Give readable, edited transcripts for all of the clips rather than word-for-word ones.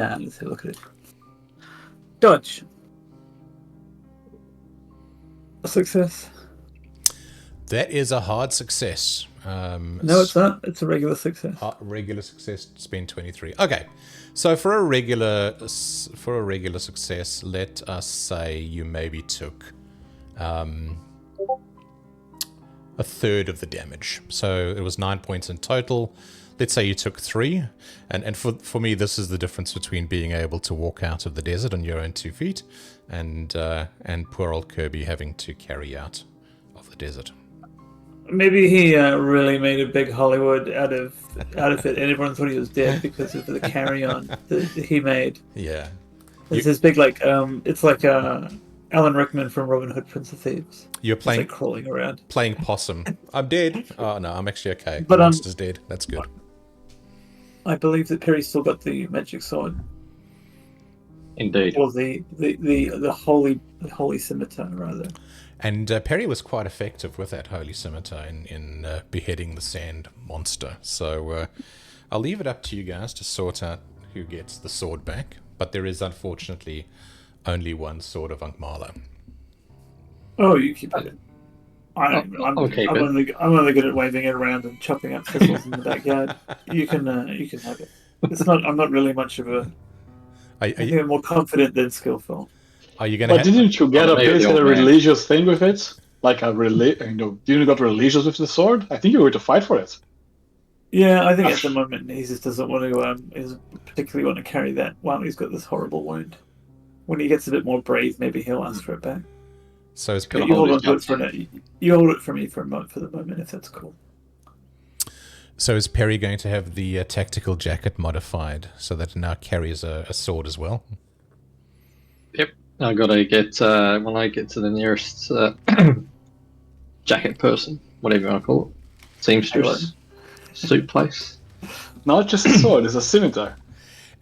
Let's have a look at it. Dodge. A success. That is a hard success. No, it's not. It's a regular success. Regular success. Spend 23. Okay, so for a regular success, let us say you maybe took a third of the damage. So it was 9 points in total. Let's say you took 3, and for me, this is the difference between being able to walk out of the desert on your own 2 feet, and poor old Kirby having to carry out of the desert. Maybe he really made a big Hollywood out of it, and everyone thought he was dead because of the carry-on that he made. Yeah, It's this big, like, it's like Alan Rickman from Robin Hood, Prince of Thieves. You're playing, like crawling around, playing possum. I'm dead. Oh no, I'm actually okay. But the monster's dead. That's good. I believe that Perry still got the magic sword. Indeed. Or the holy scimitar, rather. And Perry was quite effective with that holy scimitar in beheading the sand monster. So I'll leave it up to you guys to sort out who gets the sword back. But there is unfortunately only one sword of Ankmala. Oh, you keep it. I'm only good at waving it around and chopping up thistles in the backyard. You can have it. It's not. I'm not really much of a. I think I'm more confident than skillful. Are you gonna? But didn't you get a bit of a religious thing with it? Like didn't you got religious with the sword? I think you were to fight for it. Yeah, I think at the moment he just doesn't want to. He doesn't particularly want to carry that while he's got this horrible wound. When he gets a bit more brave, maybe he'll ask for it back. So it's you hold it for me for the moment, if that's cool. So is Perry going to have the tactical jacket modified so that it now carries a sword as well? Yep. I gotta get when I get to the nearest jacket person, whatever you want to call it, seamstress, suit place. Not just a sword; it's a scimitar.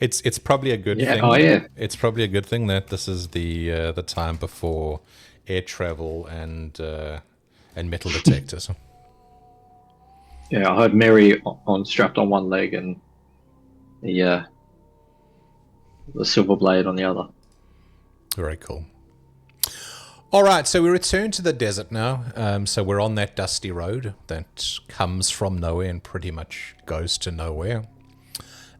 It's probably a good thing. Oh yeah. It's probably a good thing that this is the time before air travel and metal detectors. Yeah, I had Mary strapped on one leg and the silver blade on the other. Very cool. All right, so we return to the desert now. So we're on that dusty road that comes from nowhere and pretty much goes to nowhere.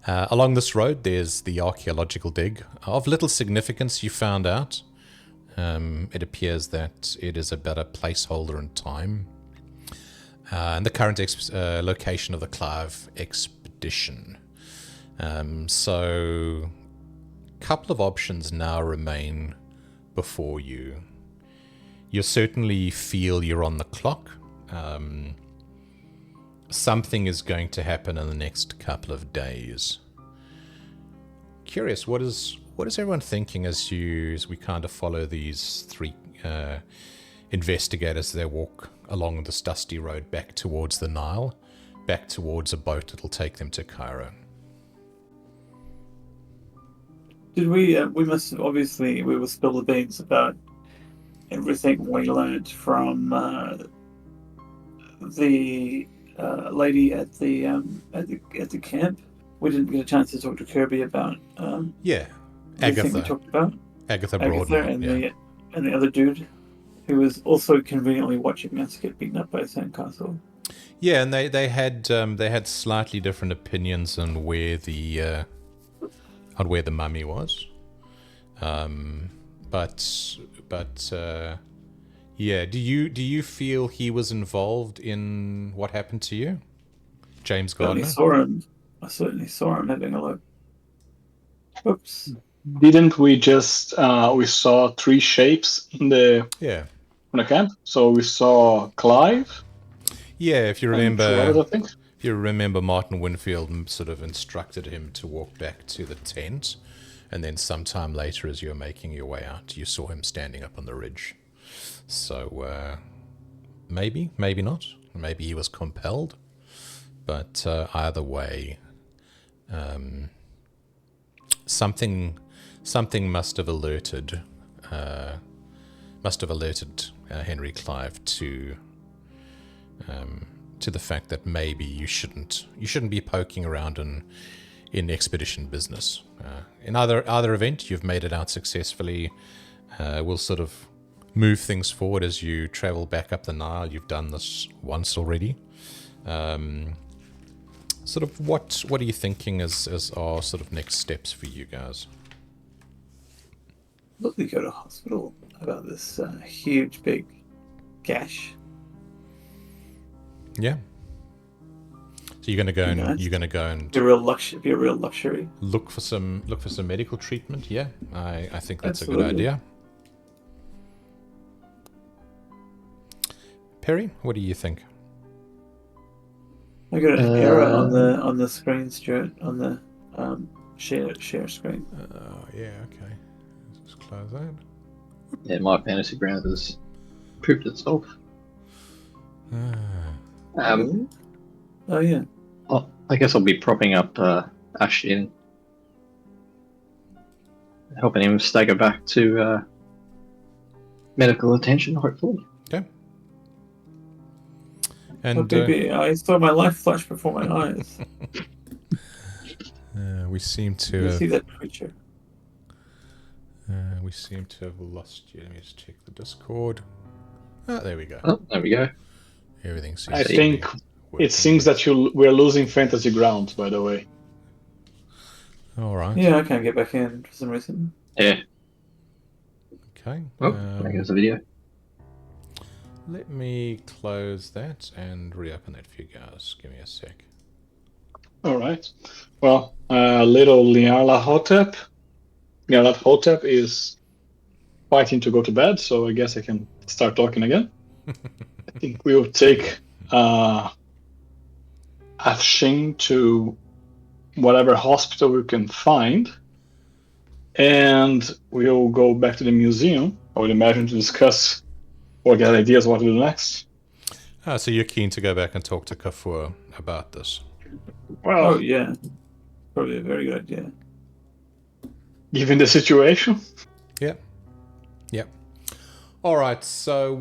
Along this road, there's the archaeological dig. Of little significance, you found out. It appears that it is about a placeholder in time. And the current location of the Clive expedition. So a couple of options now remain before you. You certainly feel you're on the clock. Something is going to happen in the next couple of days. Curious, what is everyone thinking as we kind of follow these 3 investigators? They walk along this dusty road back towards the Nile, back towards a boat that'll take them to Cairo. Did we must obviously we will spill the beans about everything we learned from the lady at the camp. We didn't get a chance to talk to Kirby about Agatha. We talked about Agatha Broadman, and the other dude who was also conveniently watching us get beaten up by a sandcastle. Yeah, and they had slightly different opinions on where the mummy was. Yeah. Do you feel he was involved in what happened to you, James Gardner? I certainly saw him having a look. Oops. Didn't we just we saw 3 shapes in the camp? So we saw Clive. Yeah, if you remember, Martin Winfield sort of instructed him to walk back to the tent, and then sometime later, as you were making your way out, you saw him standing up on the ridge. So maybe not. Maybe he was compelled. But either way, something must have alerted Henry Clive to the fact that maybe you shouldn't be poking around in expedition business. In either event, you've made it out successfully. We'll sort of move things forward as you travel back up the Nile. You've done this once already. Sort of what are you thinking as our sort of next steps for you guys? Look, we go to hospital about this huge big gash. Yeah. So you're going to go and be a real luxury. Look for some medical treatment. Yeah, I think that's Absolutely. a good idea. Perry, what do you think? I got an error on the screen, Stuart, on the share screen. Yeah, okay. Let's just close that. Yeah, my fantasy ground has pooped itself. Oh yeah. Well, I guess I'll be propping up Ashin, helping him stagger back to medical attention, hopefully. Okay. And I saw my life flash before my eyes. we seem to You see that creature. We seem to have lost you. Let me just check the Discord. Oh, there we go. Oh, there we go. Everything seems I to think be working. it seems that we're losing fantasy ground, by the way. All right. Yeah, I can't get back in for some reason. Yeah. Okay. Oh, there goes the video. Let me close that and reopen that for you guys. Give me a sec. All right. Well, little Nyarlathotep. Nyarlathotep is fighting to go to bed, so I guess I can start talking again. I think we'll take Afshin to whatever hospital we can find, and we'll go back to the museum, I would imagine, to discuss or get ideas what to do next. So you're keen to go back and talk to Kafur about this? Well, Oh yeah, probably a very good idea. Given the situation. Yep. All right. So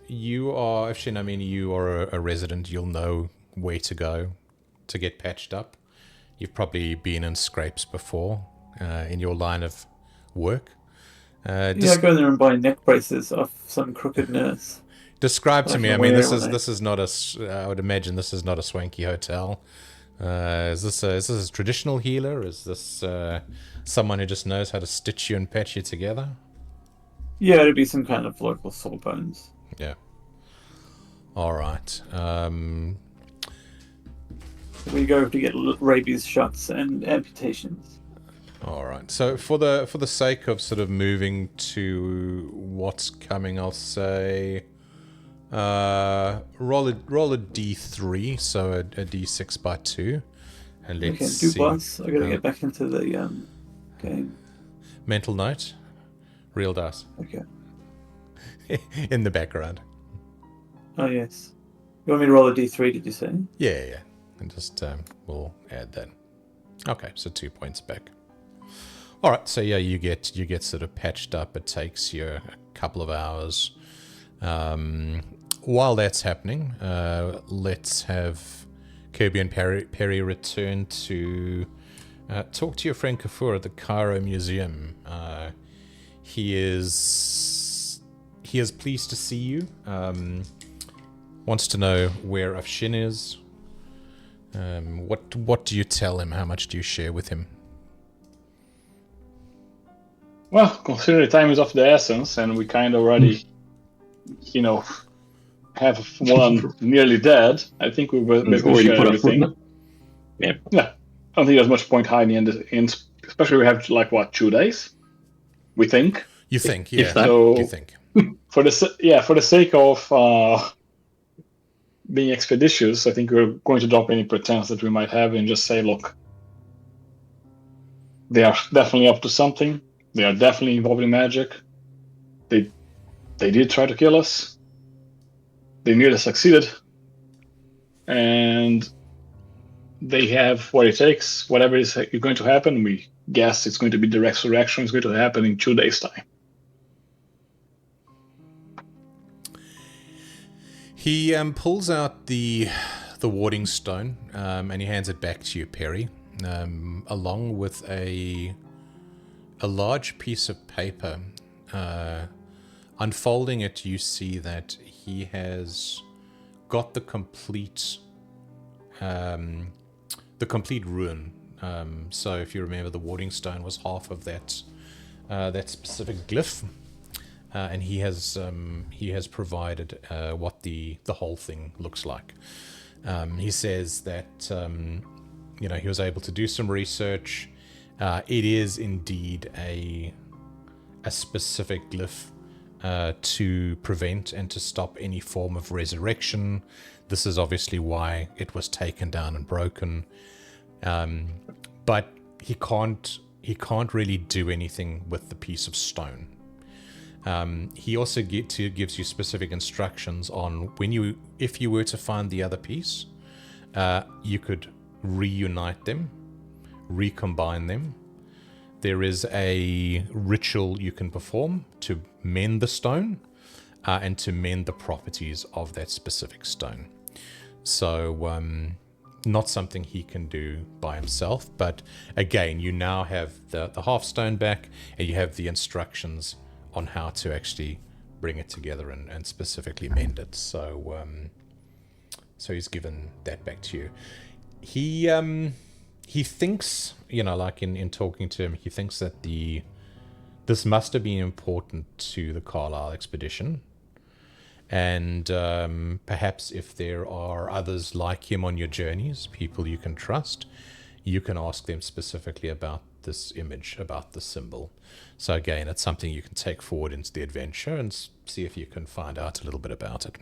you are, Afshin, I mean, you are a resident. You'll know where to go to get patched up. You've probably been in scrapes before in your line of work. I go there and buy neck braces off some crooked nurse. Describe to me. I mean, this is not a. I would imagine this is not a swanky hotel. Is this a traditional healer? Is this someone who just knows how to stitch you and patch you together? Yeah, it'd be some kind of local sawbones. Yeah. All right. We go to get rabies shots and amputations. All right. So for the sake of sort of moving to what's coming, I'll say roll a d3, so a d6 by 2, and let's see. Do boss. I gotta get back into the game. Mental note, real dice. Okay. In the background. Oh yes. You want me to roll a d3? Did you say? Yeah. And just we'll add that. Okay, so 2 points back. All right, so yeah, you get sort of patched up. It takes you a couple of hours. While that's happening, let's have Kirby and Perry return to talk to your friend Kafur at the Cairo Museum. He is pleased to see you. Wants to know where Afshin is. What do you tell him? How much do you share with him? Well, considering time is of the essence, and we kind of already, have one nearly dead, I think we will basically share everything. Yeah. I don't think there's much point hiding in especially we have 2 days. We think. You think, yeah. So you think. For the sake of being expeditious, I think we're going to drop any pretense that we might have and just say, look, they are definitely up to something. They are definitely involved in magic. They did try to kill us. They nearly succeeded. And they have what it takes. Whatever is going to happen, we guess it's going to be the resurrection. It's going to happen in 2 days' time. He pulls out the the warding stone, and he hands it back to you, Perry, along with a large piece of paper. Unfolding it, you see that he has got the complete ruin. So if you remember, the warding stone was half of that specific glyph, and he has provided what the whole thing looks like. He says that he was able to do some research. It is indeed a specific glyph to prevent and to stop any form of resurrection. This is obviously why it was taken down and broken. But he can't really do anything with the piece of stone. He also gives you specific instructions on if you were to find the other piece, you could reunite them, recombine them. There is a ritual you can perform to mend the stone and to mend the properties of that specific stone. So not something he can do by himself, but again, you now have the half stone back, and you have the instructions on how to actually bring it together and specifically mend it. So he's given that back to you. He thinks, like in talking to him, he thinks that this must have been important to the Carlisle expedition. And perhaps if there are others like him on your journeys, people you can trust, you can ask them specifically about this image, about the symbol. So again, it's something you can take forward into the adventure and see if you can find out a little bit about it.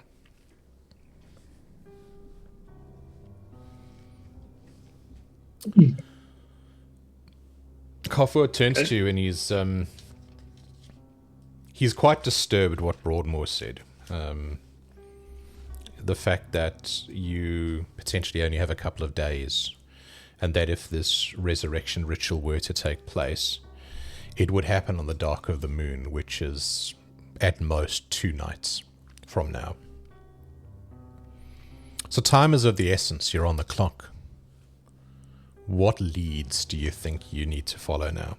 Kafur turns to you and he's quite disturbed what Broadmoor said. The fact that you potentially only have a couple of days, and that if this resurrection ritual were to take place, it would happen on the dark of the moon, which is at most 2 nights from now. So time is of the essence. You're on the clock. What leads do you think you need to follow now?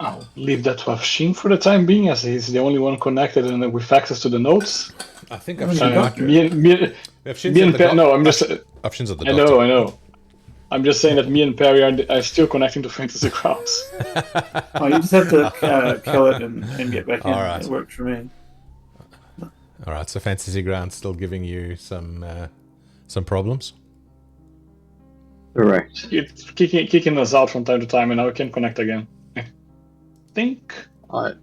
I'll leave that to Afshin for the time being, as he's the only one connected and with access to the notes. I think Afshin's at the doctor. I know. I'm just saying that me and Perry are still connecting to Fantasy Grounds. Oh, you just have to kill it and get back in. All right. It worked for me. All right, so Fantasy Grounds still giving you some problems? Correct. It's kicking us out from time to time, and now we can connect again. I think I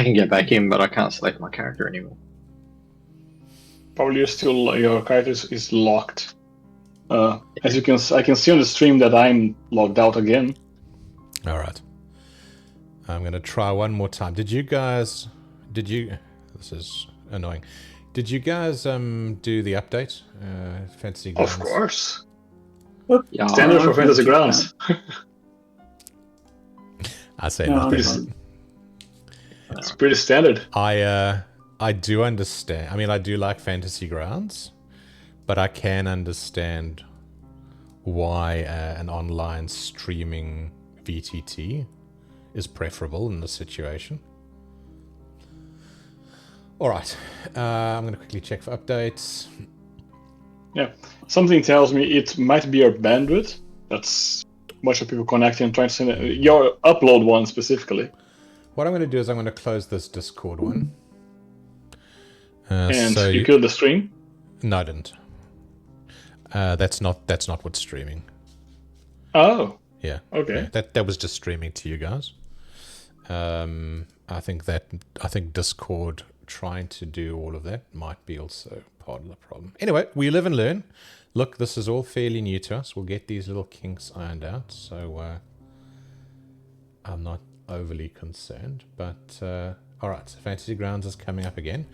can get back in, but I can't select my character anymore. Probably your character is locked. As I can see on the stream that I'm logged out again. All right. I'm going to try one more time. This is annoying. Did you guys do the update? Fantasy Grounds? Of course. Yeah. Standard for Fantasy Grounds. I say nothing. It's pretty standard. I do understand. I mean, I do like Fantasy Grounds, but I can understand why an online streaming VTT is preferable in this situation. All right, I'm going to quickly check for updates. Yeah, something tells me it might be your bandwidth. That's much of people connecting and trying to send your upload one specifically. What I'm going to do is I'm going to close this Discord one. And so you killed the stream? No, I didn't. That's not what's streaming. Oh. Yeah. Okay. Yeah, that was just streaming to you guys. I think Discord trying to do all of that might be also part of the problem. Anyway, we live and learn. Look, this is all fairly new to us. We'll get these little kinks ironed out, so I'm not overly concerned. But all right, so Fantasy Grounds is coming up again.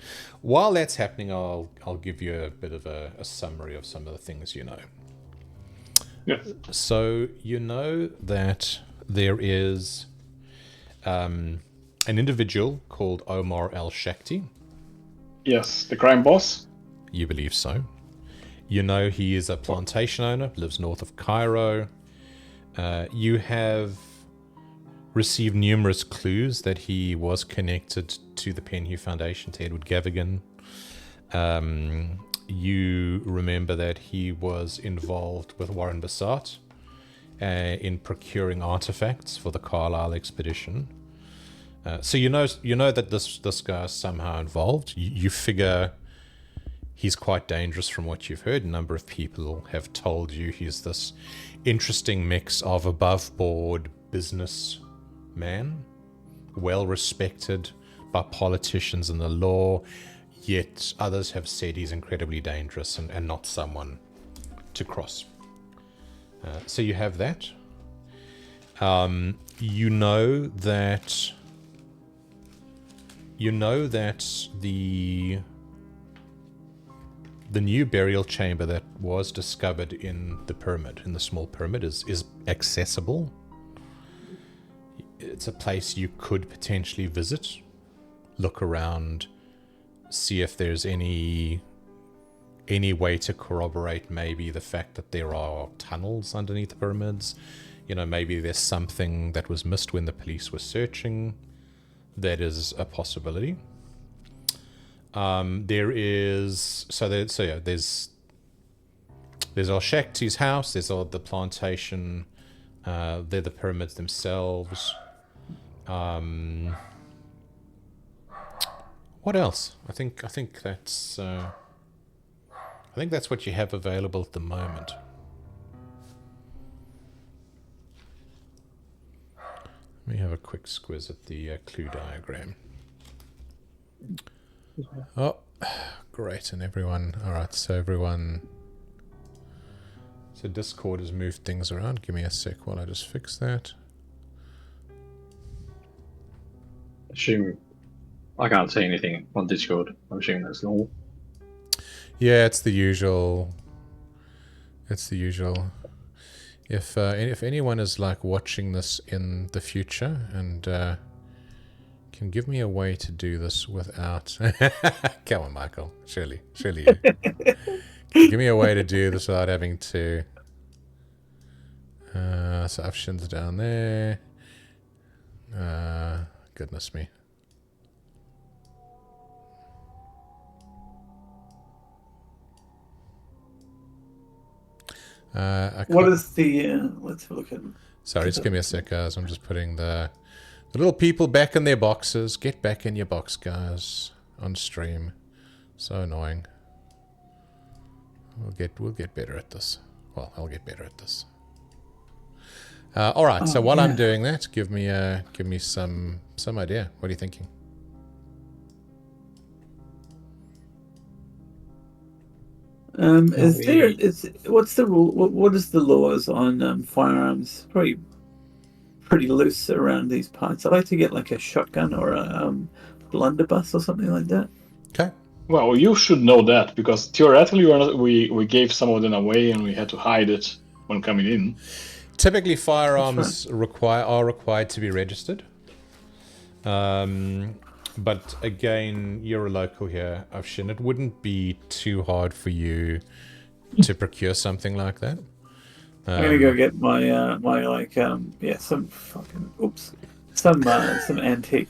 While that's happening, I'll give you a bit of a summary of some of the things you know. Yeah. So you know that there is an individual called Omar El-Shakti. Yes, the crime boss. You believe so. You know he is a plantation owner, lives north of Cairo. You have received numerous clues that he was connected to the Penhew Foundation, to Edward Gavigan. You remember that he was involved with Warren Bassat in procuring artifacts for the Carlisle expedition. So you know that this guy is somehow involved. You figure he's quite dangerous from what you've heard. A number of people have told you he's this interesting mix of above-board businessman, well-respected by politicians and the law, yet others have said he's incredibly dangerous and not someone to cross. So you have that. You know that the new burial chamber that was discovered in the pyramid, in the small pyramid, is accessible. It's a place you could potentially visit, look around, see if there's any way to corroborate maybe the fact that there are tunnels underneath the pyramids. You know, maybe there's something that was missed when the police were searching. That is a possibility. There's El-Shakti's house, there's the plantation, they're the pyramids themselves. What else? I think that's what you have available at the moment. Let me have a quick squiz at the clue diagram. Oh, great, and everyone... Alright, so Discord has moved things around. Give me a sec while I just fix that. Assume I can't see anything on Discord. I'm assuming that's normal. Yeah, it's the usual. If anyone is like watching this in the future and can give me a way to do this without... Come on, Michael. Surely you. Give me a way to do this without having to... so options down there. Goodness me. What is the... let's have a look at... Sorry, just give me a sec, guys. I'm just putting the little people back in their boxes. Get back in your box, guys. On stream. So annoying. We'll get better at this. Well, I'll get better at this. All right. So while I'm doing that, give me some idea. What are you thinking? What's the rule? What is the laws on firearms? Pretty loose around these parts. I'd like to get like a shotgun or a blunderbuss or something like that. Okay. Well, you should know that because theoretically we gave some of them away and we had to hide it when coming in. Typically, firearms are required to be registered. But again, you're a local here, Afshin. It wouldn't be too hard for you to procure something like that. I'm gonna go get my some antique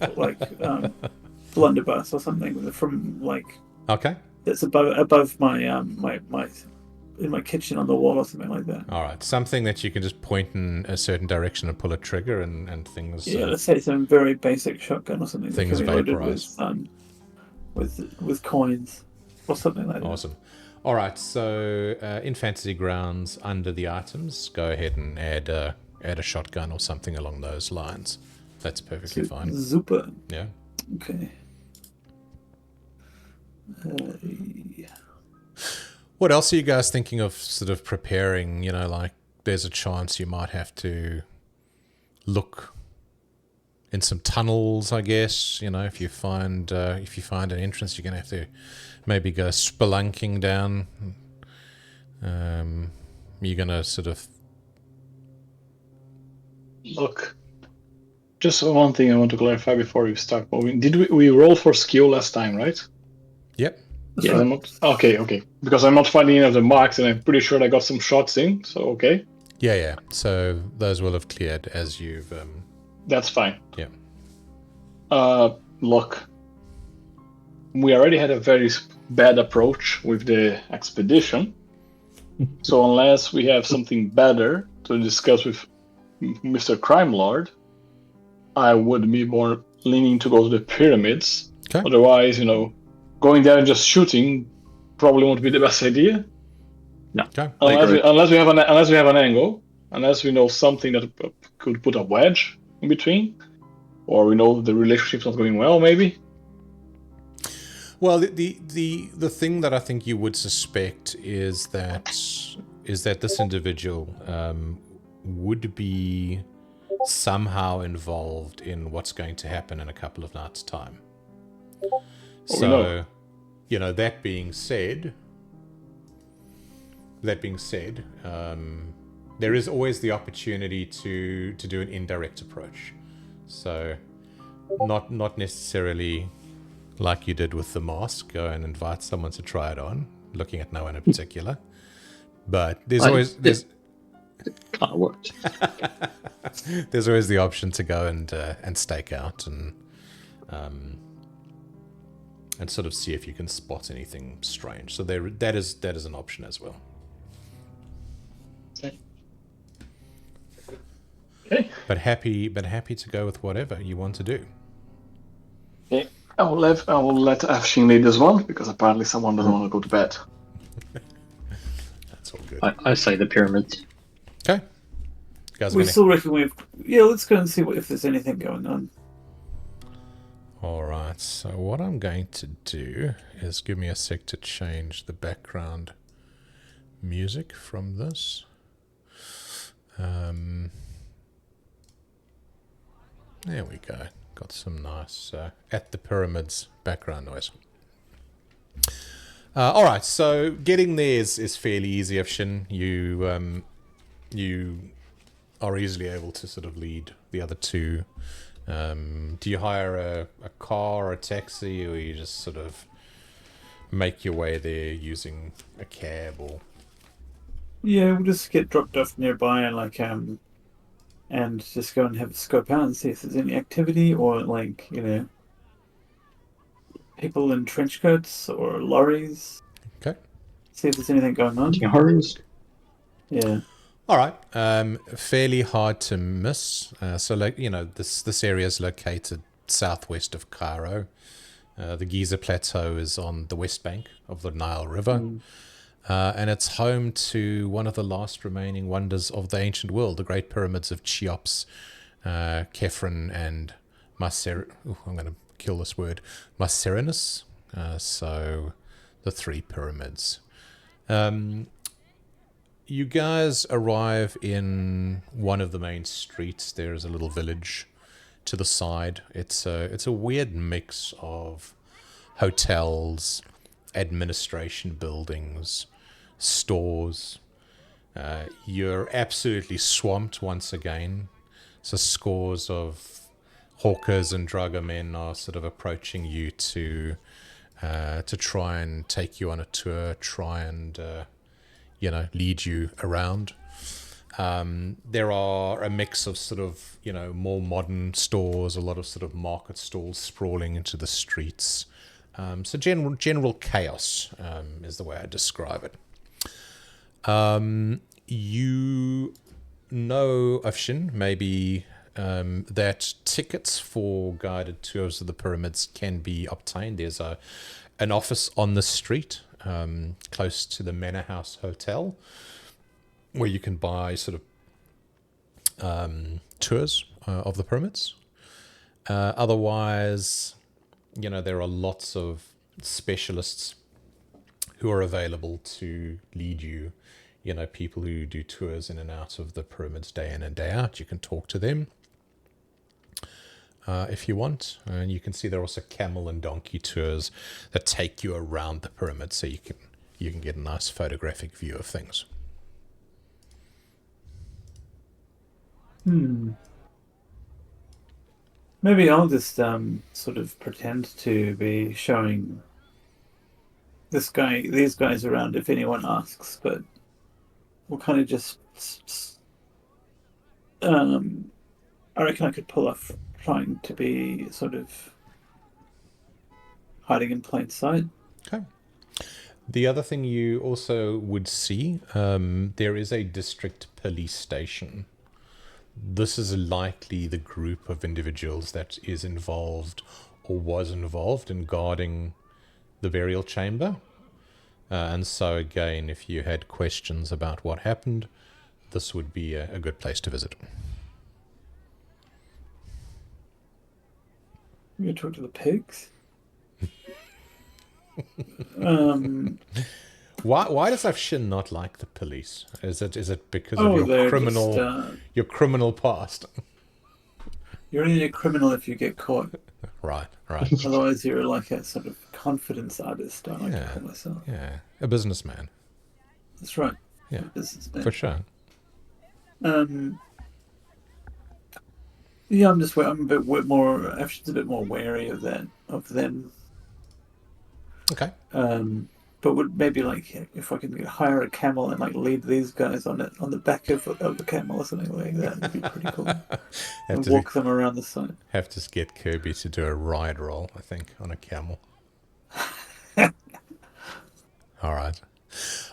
blunderbuss or something from Okay. That's above my in my kitchen on the wall or something like that. All right, something that you can just point in a certain direction and pull a trigger and things. Yeah, let's say some very basic shotgun or something. Things vaporize with coins or something like that. Awesome. All right, so in Fantasy Grounds, under the items, go ahead and add a shotgun or something along those lines. That's perfectly fine. Super. Yeah. Okay. What else are you guys thinking of sort of preparing? You know, like there's a chance you might have to look in some tunnels, I guess. You know, if you find an entrance, you're going to have to maybe go spelunking down. You're going to sort of... Look, Just one thing I want to clarify before we start moving. Did we roll for skill last time, right? Yep. That's right. Okay. Because I'm not finding any of the marks, and I'm pretty sure I got some shots in. So okay. Yeah. So those will have cleared as you've. That's fine. Yeah. Look, we already had a very bad approach with the expedition. So unless we have something better to discuss with Mr. Crime Lord, I would be more leaning to go to the pyramids. Okay. Otherwise, going there and just shooting probably won't be the best idea. No. Okay. Unless we have an angle, unless we know something that could put a wedge in between, or we know the relationship's not going well, maybe. Well, the thing that I think you would suspect is that this individual would be somehow involved in what's going to happen in a couple of nights' time. So, that being said, there is always the opportunity to do an indirect approach. So, not necessarily like you did with the mask, go and invite someone to try it on, looking at no one in particular. But there's always kind of worked. there's always the option to go and stake out and sort of see if you can spot anything strange. So that is an option as well. Okay. But happy to go with whatever you want to do. Okay. I will let Afshin lead this one because apparently someone doesn't want to go to bed. That's all good. I say the pyramids. Okay. Guys, we still reckon let's go and see if there's anything going on. All right. So what I'm going to do is give me a sec to change the background music from this. There we go. Got some nice at the pyramids background noise. All right, so getting there is fairly easy, Afshin. You are easily able to sort of lead the other two. Do you hire a car or a taxi, or you just sort of make your way there using a cab? Or Yeah, we'll just get dropped off nearby and just go and have a scope out and see if there's any activity or people in trench coats or lorries. Okay. See if there's anything going on. Horrors. Yeah. All right. Fairly hard to miss. So, this area is located southwest of Cairo. The Giza plateau is on the west bank of the Nile River. And it's home to one of the last remaining wonders of the ancient world, the Great Pyramids of Cheops, Khephren, and I'm going to kill this word. Mycerinus. So the three pyramids. You guys arrive in one of the main streets. There is a little village to the side. It's a weird mix of hotels, administration buildings, stores. You're absolutely swamped once again. So scores of hawkers and druggermen are sort of approaching you to try and take you on a tour, try and lead you around. There are a mix of sort of more modern stores, a lot of sort of market stalls sprawling into the streets. So general chaos is the way I describe it. You know, Afshin, maybe that tickets for guided tours of the pyramids can be obtained. There's an office on the street close to the Manor House Hotel where you can buy sort of tours of the pyramids. Otherwise, there are lots of specialists who are available to lead you. People who do tours in and out of the pyramids day in and day out. You can talk to them if you want. And you can see there are also camel and donkey tours that take you around the pyramid, so you can get a nice photographic view of things. Maybe I'll just sort of pretend to be showing these guys around if anyone asks, but we'll kind of just I reckon I could pull off trying to be sort of hiding in plain sight. Okay. The other thing you also would see, there is a district police station. This is likely the group of individuals that is involved or was involved in guarding the burial chamber. And so again, if you had questions about what happened, this would be a good place to visit. You talk to the pigs. Why does Afshin not like the police? Is it because of your criminal past? You're only a criminal if you get caught. Right. Otherwise, you're like a sort of confidence artist. I like to call myself. Yeah, a businessman. That's right. Yeah, a businessman. For sure. Yeah, I'm a bit more. Afshin's a bit more wary of them. Okay. But would maybe like if I can hire a camel and like lead these guys on the back of the camel or something like that would be pretty cool. And walk them around the side. Have to get Kirby to do a ride roll, I think, on a camel. All right.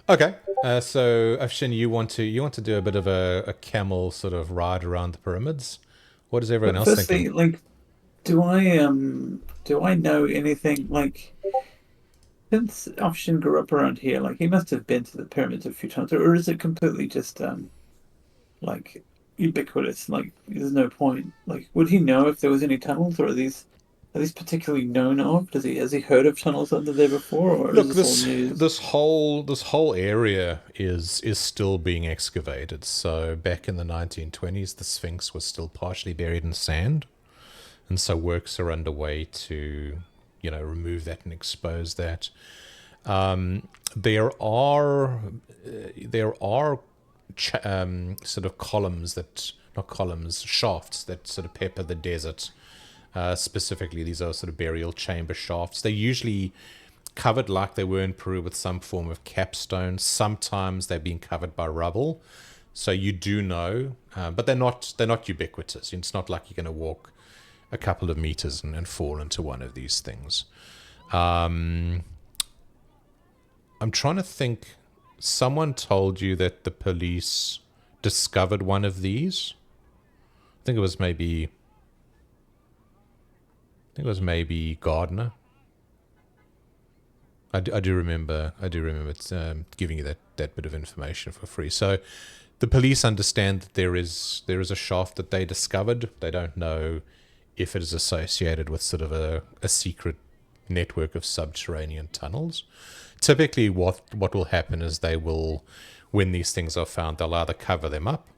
Okay. So Afshin, you want to do a bit of a camel sort of ride around the pyramids? What is everyone else thinking? Like, do I know anything like? Since Afshin grew up around here, like he must have been to the pyramids a few times, or is it completely just like ubiquitous? Like there's no point. Like, would he know if there was any tunnels, or are these particularly known of? Has he heard of tunnels under there before, or look, is this all news? this whole area is still being excavated. So back in the 1920s, the Sphinx was still partially buried in sand, and so works are underway to remove that and expose that. There are sort of shafts that sort of pepper the desert. Specifically, these are sort of burial chamber shafts. They're usually covered like they were in Peru with some form of capstone. Sometimes they're being covered by rubble. So you do know, but they're not ubiquitous. It's not like you're going to walk a couple of meters and fall into one of these things. I'm trying to think. Someone told you that the police discovered one of these. I think it was maybe Gardner. I do remember giving you that bit of information for free. So the police understand that there is a shaft that they discovered. They don't know if it is associated with sort of a secret network of subterranean tunnels. Typically what will happen is they will, when these things are found, they'll either cover them up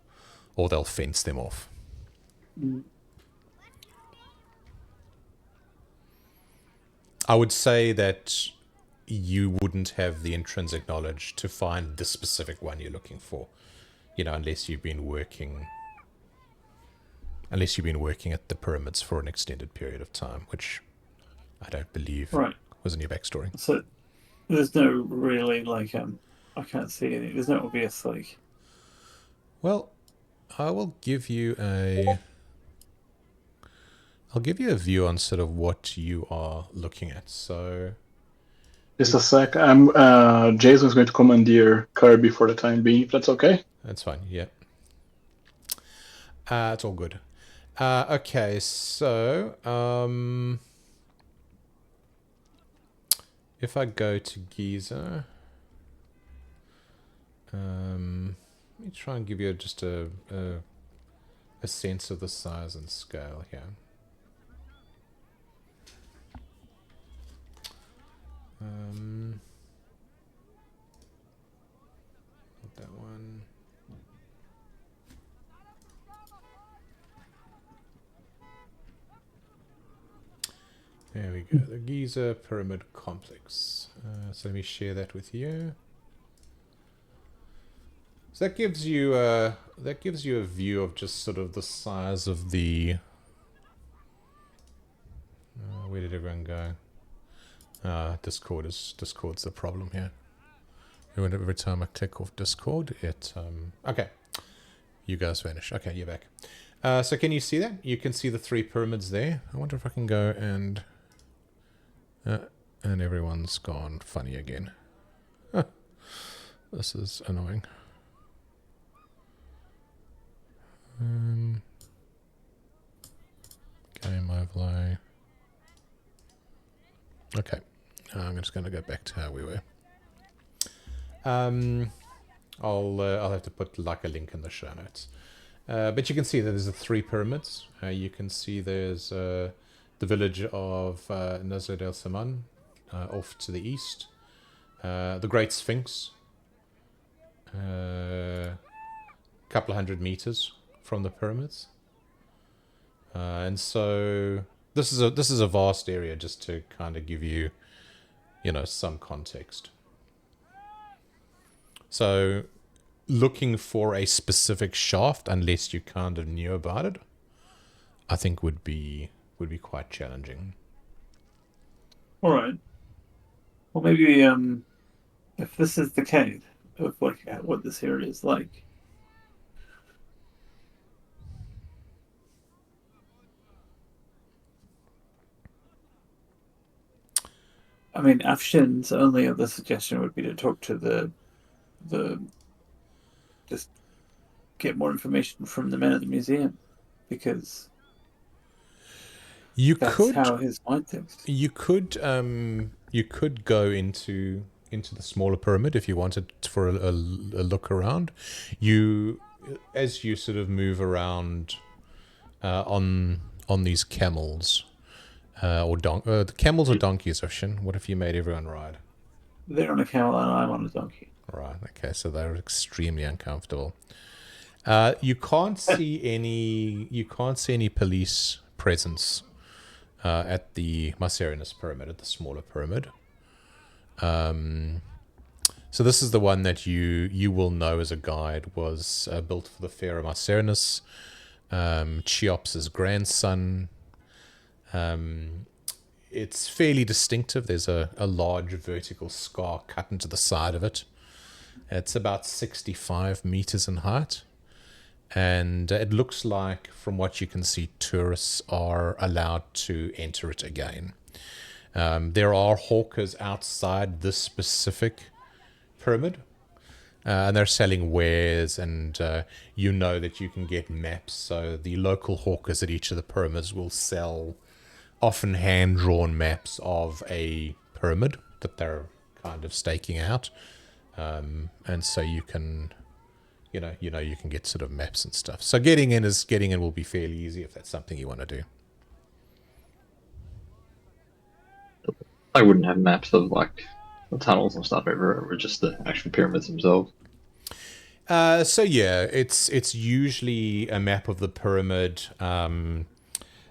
or they'll fence them off. I would say that you wouldn't have the intrinsic knowledge to find the specific one you're looking for, unless you've been working at the pyramids for an extended period of time, which I don't believe was in your backstory. So there's no really like I can't see any. There's no obvious like. Well, I'll give you a view on sort of what you are looking at. So just a sec. Jason's going to commandeer Kirby for the time being, if that's okay. That's fine. Yeah. It's all good. Okay, so if I go to Giza, let me try and give you just a sense of the size and scale here. Not that one. There we go, the Giza Pyramid Complex. So let me share that with you. So that gives you a view of just sort of the size of the everyone go? Discord's the problem here. Every time I click off Discord, it okay. You guys vanish. Okay, you're back. So can you see that? You can see the 3 pyramids there. I wonder if I can go and everyone's gone funny again. Huh. This is annoying. Game overlay. Okay, I'm just going to go back to how we were. I'll have to put like a link in the show notes. But you can see that there's the 3 pyramids. You can see there's the village of Nazla del Saman off to the east. The Great Sphinx, a couple of 100 meters from the pyramids. And so this is a vast area, just to kind of give you, some context. So looking for a specific shaft, unless you kind of knew about it, I think would be quite challenging. All right. Well, maybe if this is the case of working out what this area is like. I mean, Afshin's only other suggestion would be to talk to the just get more information from the men at the museum, because that's how his mind thinks. You could go into the smaller pyramid if you wanted for a look around. As you sort of move around on these camels the camels or donkeys, Afshin? What if you made everyone ride? They're on a camel and I'm on a donkey. Right. Okay. So they're extremely uncomfortable. You can't see any police presence at the Mycerinus pyramid, at the smaller pyramid. So this is the one that you will know as a guide was built for the pharaoh Mycerinus, Cheops's grandson. It's fairly distinctive. There's a large vertical scar cut into the side of it. It's about 65 meters in height. And it looks like, from what you can see, tourists are allowed to enter it again. There are hawkers outside this specific pyramid. And they're selling wares, and you know that you can get maps. So the local hawkers at each of the pyramids will sell often hand-drawn maps of a pyramid that they're kind of staking out. And so you can, you can get sort of maps and stuff. So getting in will be fairly easy if that's something you want to do. I wouldn't have maps of like the tunnels and stuff everywhere, or just the actual pyramids themselves. So yeah, it's usually a map of the pyramid.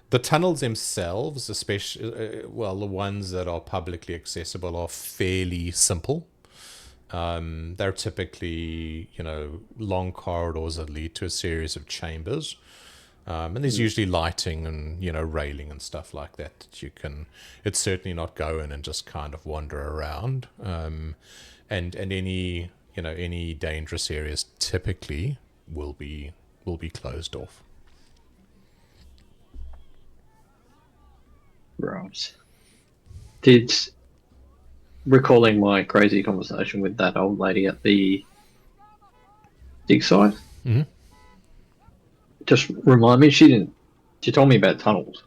The tunnels themselves, especially, the ones that are publicly accessible, are fairly simple. They're typically, long corridors that lead to a series of chambers. And there's usually lighting and, railing and stuff like that you can... It's certainly not go in and just kind of wander around. And any, any dangerous areas typically will be closed off. Right. Recalling my crazy conversation with that old lady at the dig site, mm-hmm. Just remind me, she told me about tunnels.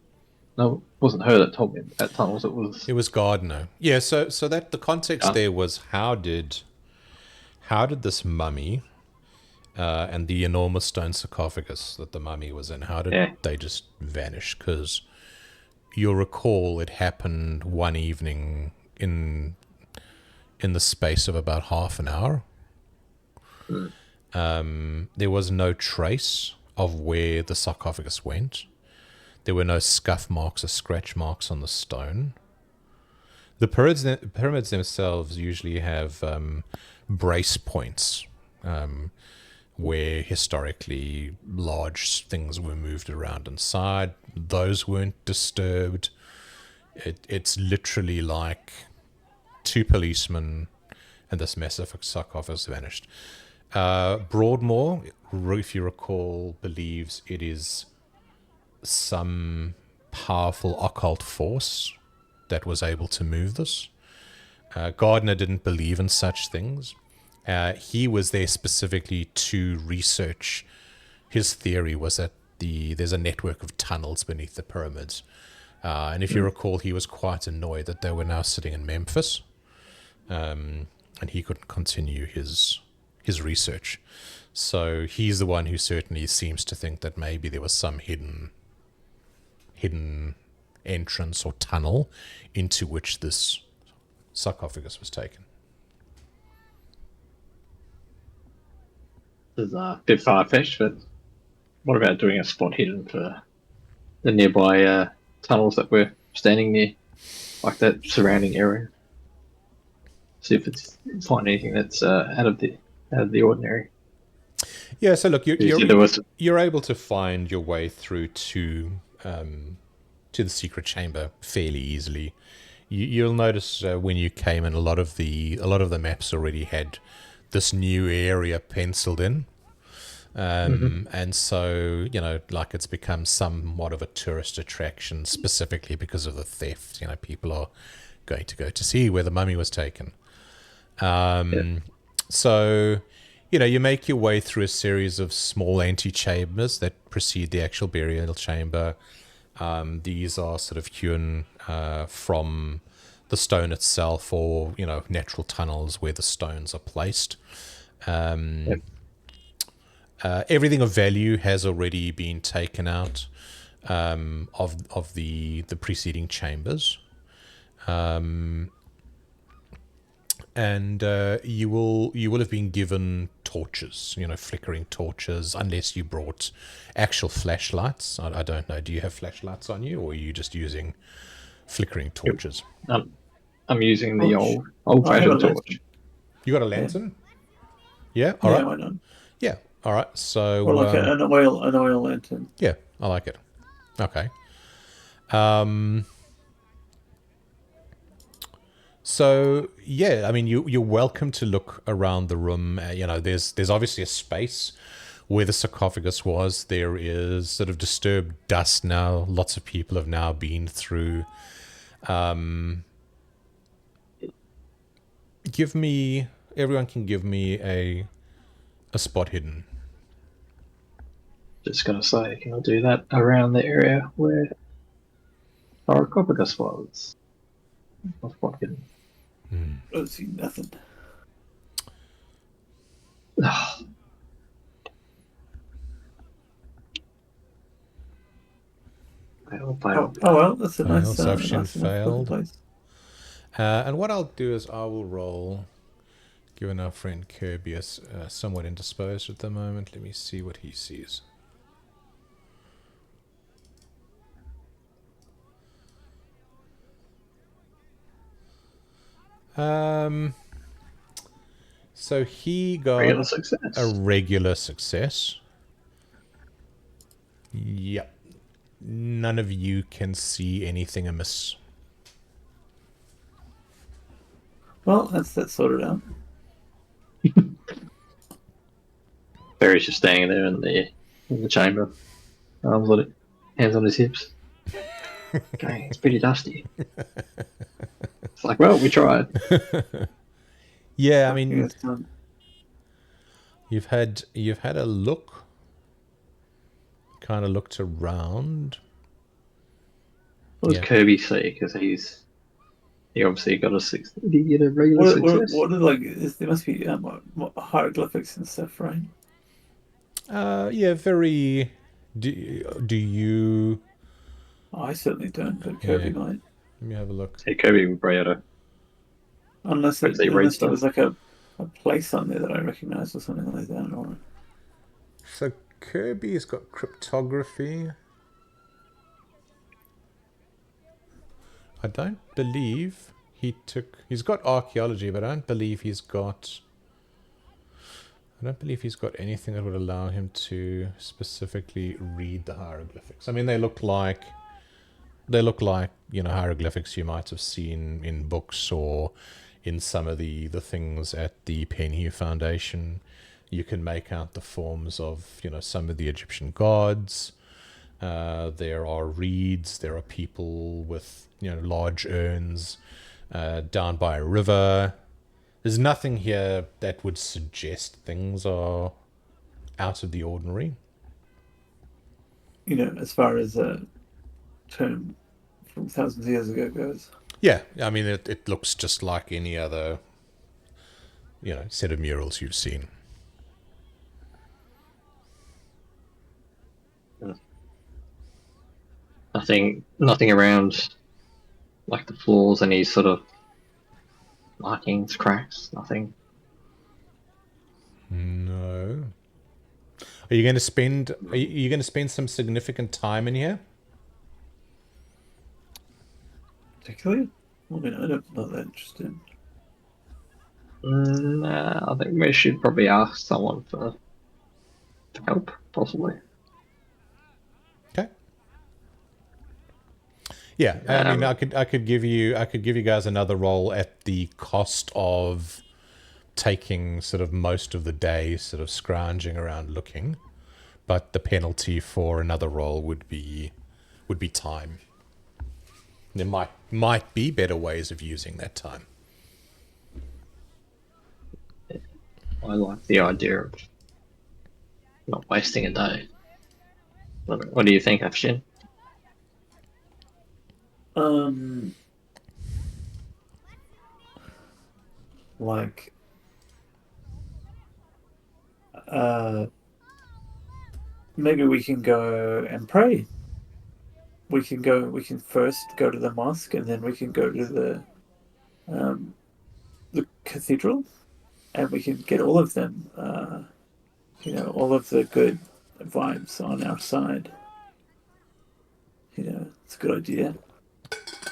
No, it wasn't her that told me about tunnels. It was Gardner. Yeah, so that the context there was how did this mummy and the enormous stone sarcophagus that the mummy was in, how did they just vanish? Because you'll recall it happened one evening in the space of about half an hour. There was no trace of where the sarcophagus went. There were no scuff marks or scratch marks on the stone. The pyramids themselves usually have brace points where historically large things were moved around inside. Those weren't disturbed. It's literally like 2 policemen and this massive sarcophagus vanished. Broadmoor, if you recall, believes it is some powerful occult force that was able to move this. Gardner didn't believe in such things. He was there specifically to research. His theory was that there's a network of tunnels beneath the pyramids. And if you recall, he was quite annoyed that they were now sitting in Memphis. And he couldn't continue his research. So he's the one who certainly seems to think that maybe there was some hidden entrance or tunnel into which this sarcophagus was taken. This is a bit far-fetched, but what about doing a spot hidden for the nearby tunnels that we're standing near, like that surrounding area? See if it's find anything that's out of the ordinary. Yeah. So look, you're able to find your way through to the secret chamber fairly easily. You'll notice when you came in, a lot of the maps already had this new area penciled in. And so, like it's become somewhat of a tourist attraction specifically because of the theft. People are going to go to see where the mummy was taken. So, you make your way through a series of small antechambers that precede the actual burial chamber. These are sort of hewn from the stone itself, or natural tunnels where the stones are placed. Everything of value has already been taken out of the preceding chambers, and you will have been given torches, flickering torches, unless you brought actual flashlights. I don't know. Do you have flashlights on you, or are you just using flickering torches? I'm using the old-fashioned torch. You got a lantern? Yeah. All right. Why not? Yeah. All right. So, or like an oil lantern. Yeah, I like it. Okay. So yeah, I mean, you're welcome to look around the room. There's obviously a space where the sarcophagus was. There is sort of disturbed dust now. Lots of people have now been through. Everyone can give me a spot hidden. Just gonna say, can I do that around the area where sarcophagus was? A spot hidden. I don't see nothing. Fail. Oh well, that's a nice failed. Place. And what I'll do is I will roll. Given our friend Kirby is somewhat indisposed at the moment, let me see what he sees. So he got a regular success. Yep. None of you can see anything amiss. Well, that's that sorted out. Barry's just standing there in the chamber, hands on his hips. Okay, it's pretty dusty. It's like, well, we tried. Yeah, I mean, you've had a look, kind of looked around. What does Kirby see? Because he obviously got a six. Did he get a regular success? There must be hieroglyphics and stuff, right? Yeah, very. Do you? I certainly don't, but Kirby might. Let me have a look. Hey, Kirby would probably have to. Unless there was like a place on there that I recognise or something like that. Or... So Kirby's got cryptography. I don't believe he's got archaeology, but I don't believe he's got anything that would allow him to specifically read the hieroglyphics. I mean, they look like They look like, hieroglyphics you might have seen in books or in some of the things at the Penhew Foundation. You can make out the forms of, some of the Egyptian gods. There are reeds. There are people with, large urns down by a river. There's nothing here that would suggest things are out of the ordinary. As far as a term from thousands of years ago goes. Yeah, I mean, it looks just like any other, set of murals you've seen. Nothing around, like the floors, any sort of markings, cracks, nothing. No. Are you going to spend? Are you going to spend some significant time in here? Particularly, I'm not that interested. I think we should probably ask someone for help, possibly. Okay. Yeah, I mean, I could give you guys another role at the cost of taking sort of most of the day, sort of scrounging around looking, but the penalty for another role would be time. There might be better ways of using that time. I like the idea of not wasting a day. What do you think, Afshin? Like, maybe we can go and pray. We can first go to the mosque, and then we can go to the cathedral, and we can get all of them, all of the good vibes on our side. It's a good idea.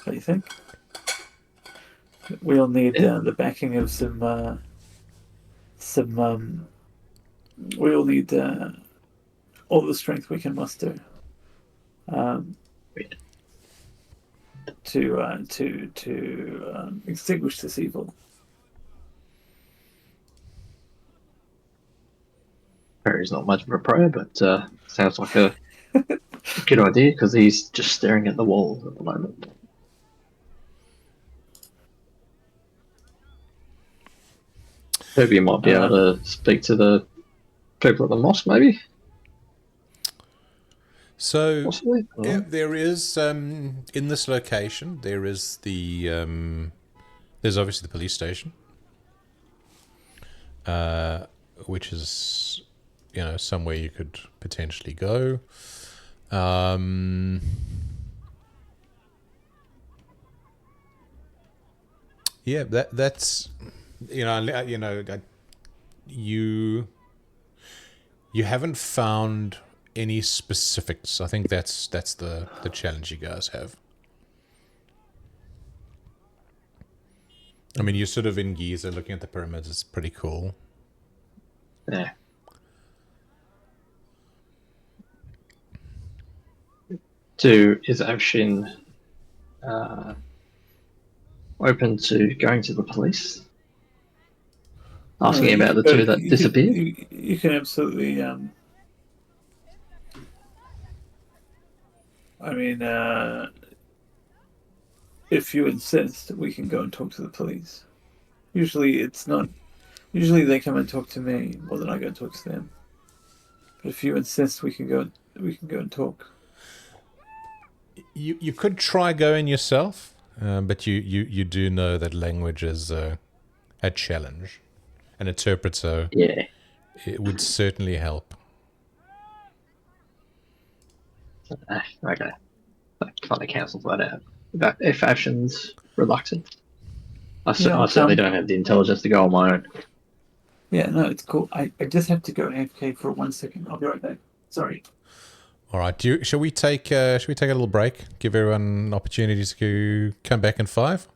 What do you think? We'll need the backing of some. We'll need all the strength we can muster to extinguish this evil. Perry's not much of a pro, but sounds like a good idea because he's just staring at the wall at the moment. Kirby might be able to speak to the people at the mosque, maybe. So, possibly. Yeah, there is in this location. There is there's obviously the police station, which is somewhere you could potentially go. Yeah, that's you haven't found any specifics. I think that's the challenge you guys have. I mean, you're sort of in Giza looking at the pyramids. It's pretty cool. Yeah. Is Avshin open to going to the police? Asking about the two that disappeared? You can absolutely... I mean, if you insist, we can go and talk to the police. Usually they come and talk to me more than I go and talk to them. But if you insist, we can go and talk. You could try going yourself, but you do know that language is a challenge. An interpreter, it would certainly help. Okay. That kind of cancels that out. But if Avshin's reluctant, I certainly don't have the intelligence to go on my own. Yeah, no, it's cool. I just have to go AFK for 1 second. I'll be right back. Sorry. All right. Shall we take a little break? Give everyone an opportunity to come back in 5.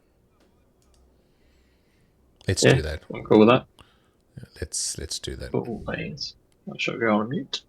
Let's do that. I'm cool with that. Let's do that. Cool beans. I shall go on mute.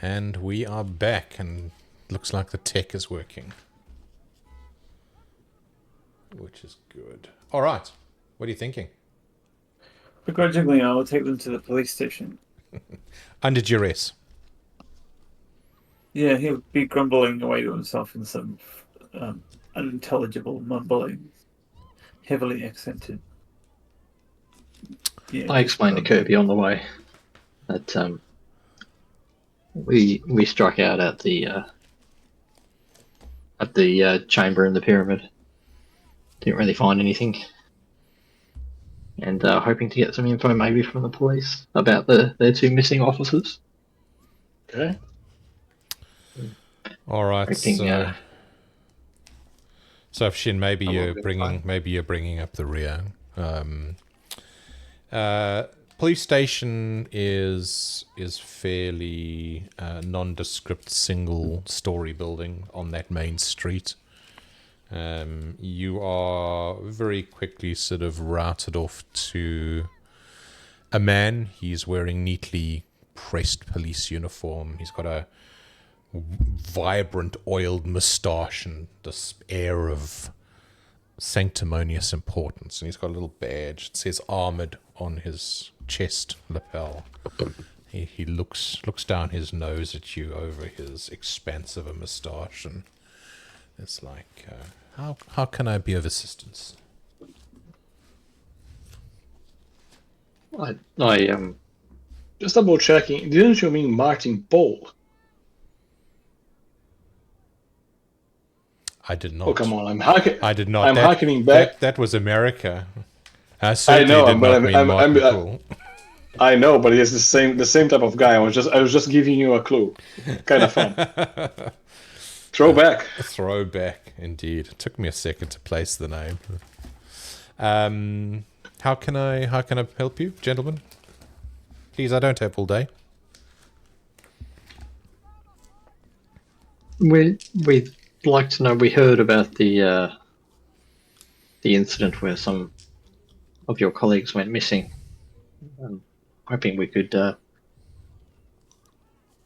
And we are back, and looks like the tech is working. Which is good. All right. What are you thinking? Begrudgingly, I will take them to the police station. Under duress. Yeah, he'll be grumbling away to himself in some unintelligible mumbling, heavily accented. Yeah, I explained to Kirby on the way that we struck out at the chamber in the pyramid. Didn't really find anything, and hoping to get some info maybe from the police about their two missing officers. Okay. All right. Hoping, So Shin, maybe you're fine. bringing up the rear. Police station is fairly nondescript, single-story building on that main street. You are very quickly sort of routed off to a man. He's wearing neatly pressed police uniform. He's got a vibrant oiled moustache and this air of sanctimonious importance, and he's got a little badge. It says armored on his chest lapel. He looks down his nose at you over his expanse of a moustache, and it's like, how can I be of assistance? I Just double checking. Didn't you mean Martin Paul? I did not. Oh, come on! I'm hacking. I did not. I'm harkening back. That was America. I know, did but not mean Martin Paul. I know, but it's the same type of guy. I was just giving you a clue. Kind of fun. Throwback. Throwback, indeed. It took me a second to place the name. How can I help you, gentlemen? Please, I don't have all day. we'd like to know. We heard about the incident where some of your colleagues went missing. Hoping we could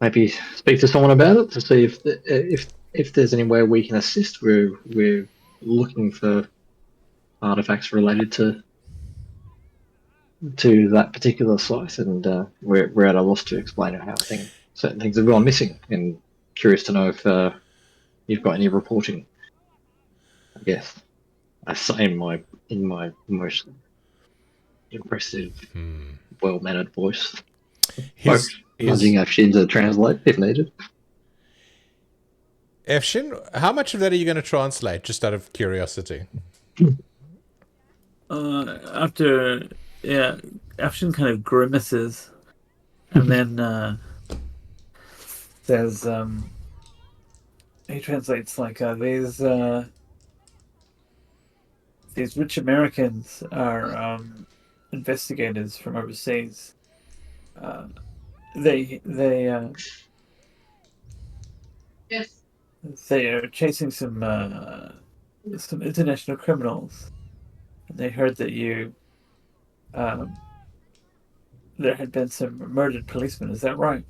maybe speak to someone about it to see if there's any way we can assist. We're looking for artifacts related to that particular site, and we're at a loss to explain how certain things have gone missing. And curious to know if you've got any reporting. I guess I say in my most impressive, well-mannered voice. Nudging Afshin to translate if needed. Afshin, how much of that are you going to translate, just out of curiosity? Afshin kind of grimaces, and then says, he translates like, these rich Americans are investigators from overseas. They are chasing some international criminals, and they heard that there had been some murdered policemen. Is that right?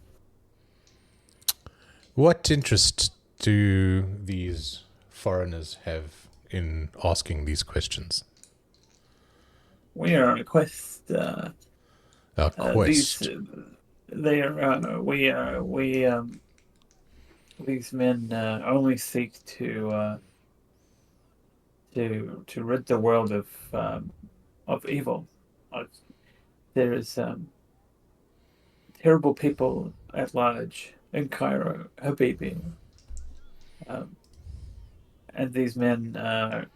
What interest do these foreigners have in asking these questions? We are on a quest. A quest. These men only seek to rid the world of evil. There is terrible people at large in Cairo, Habibi, and these men are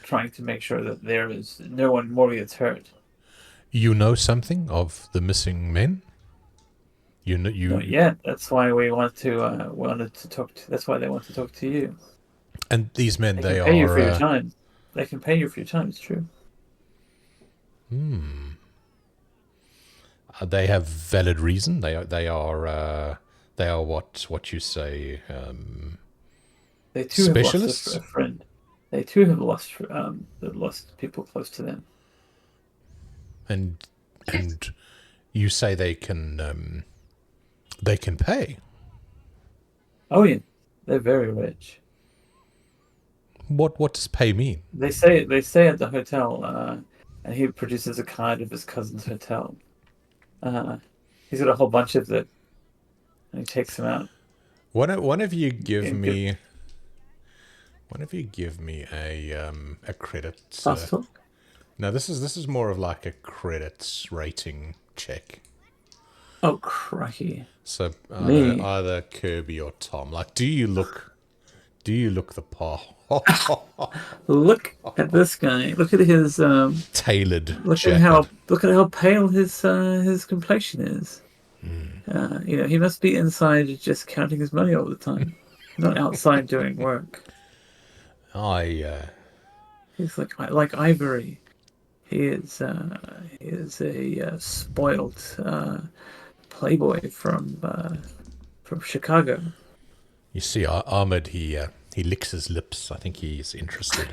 trying to make sure that there is no one more gets hurt. You know something of the missing men? You know you. Not yet. That's why we wanted to talk. That's why they want to talk to you. And these men, they can pay you for your time. They can pay you for your time. It's true. They have valid reason. They are what you say. They too specialists? have lost a friend. They too have lost lost people close to them. And You say they can pay. Oh yeah, they're very rich. What does pay mean? They stay at the hotel, and he produces a card of his cousin's hotel. He's got a whole bunch of it, and he takes them out. One of you give And me. One of you give me a credit. fast talk. No, this is more of like a credits rating check. Oh crikey! So Me. either Kirby or Tom. Like, do you look the part? Look at this guy. Look at his Tailored look jacket. at how pale his complexion is. He must be inside just counting his money all the time, not outside doing work. He's like ivory. He is a spoilt playboy from Chicago. You see, Ahmed, he licks his lips. I think he's interested.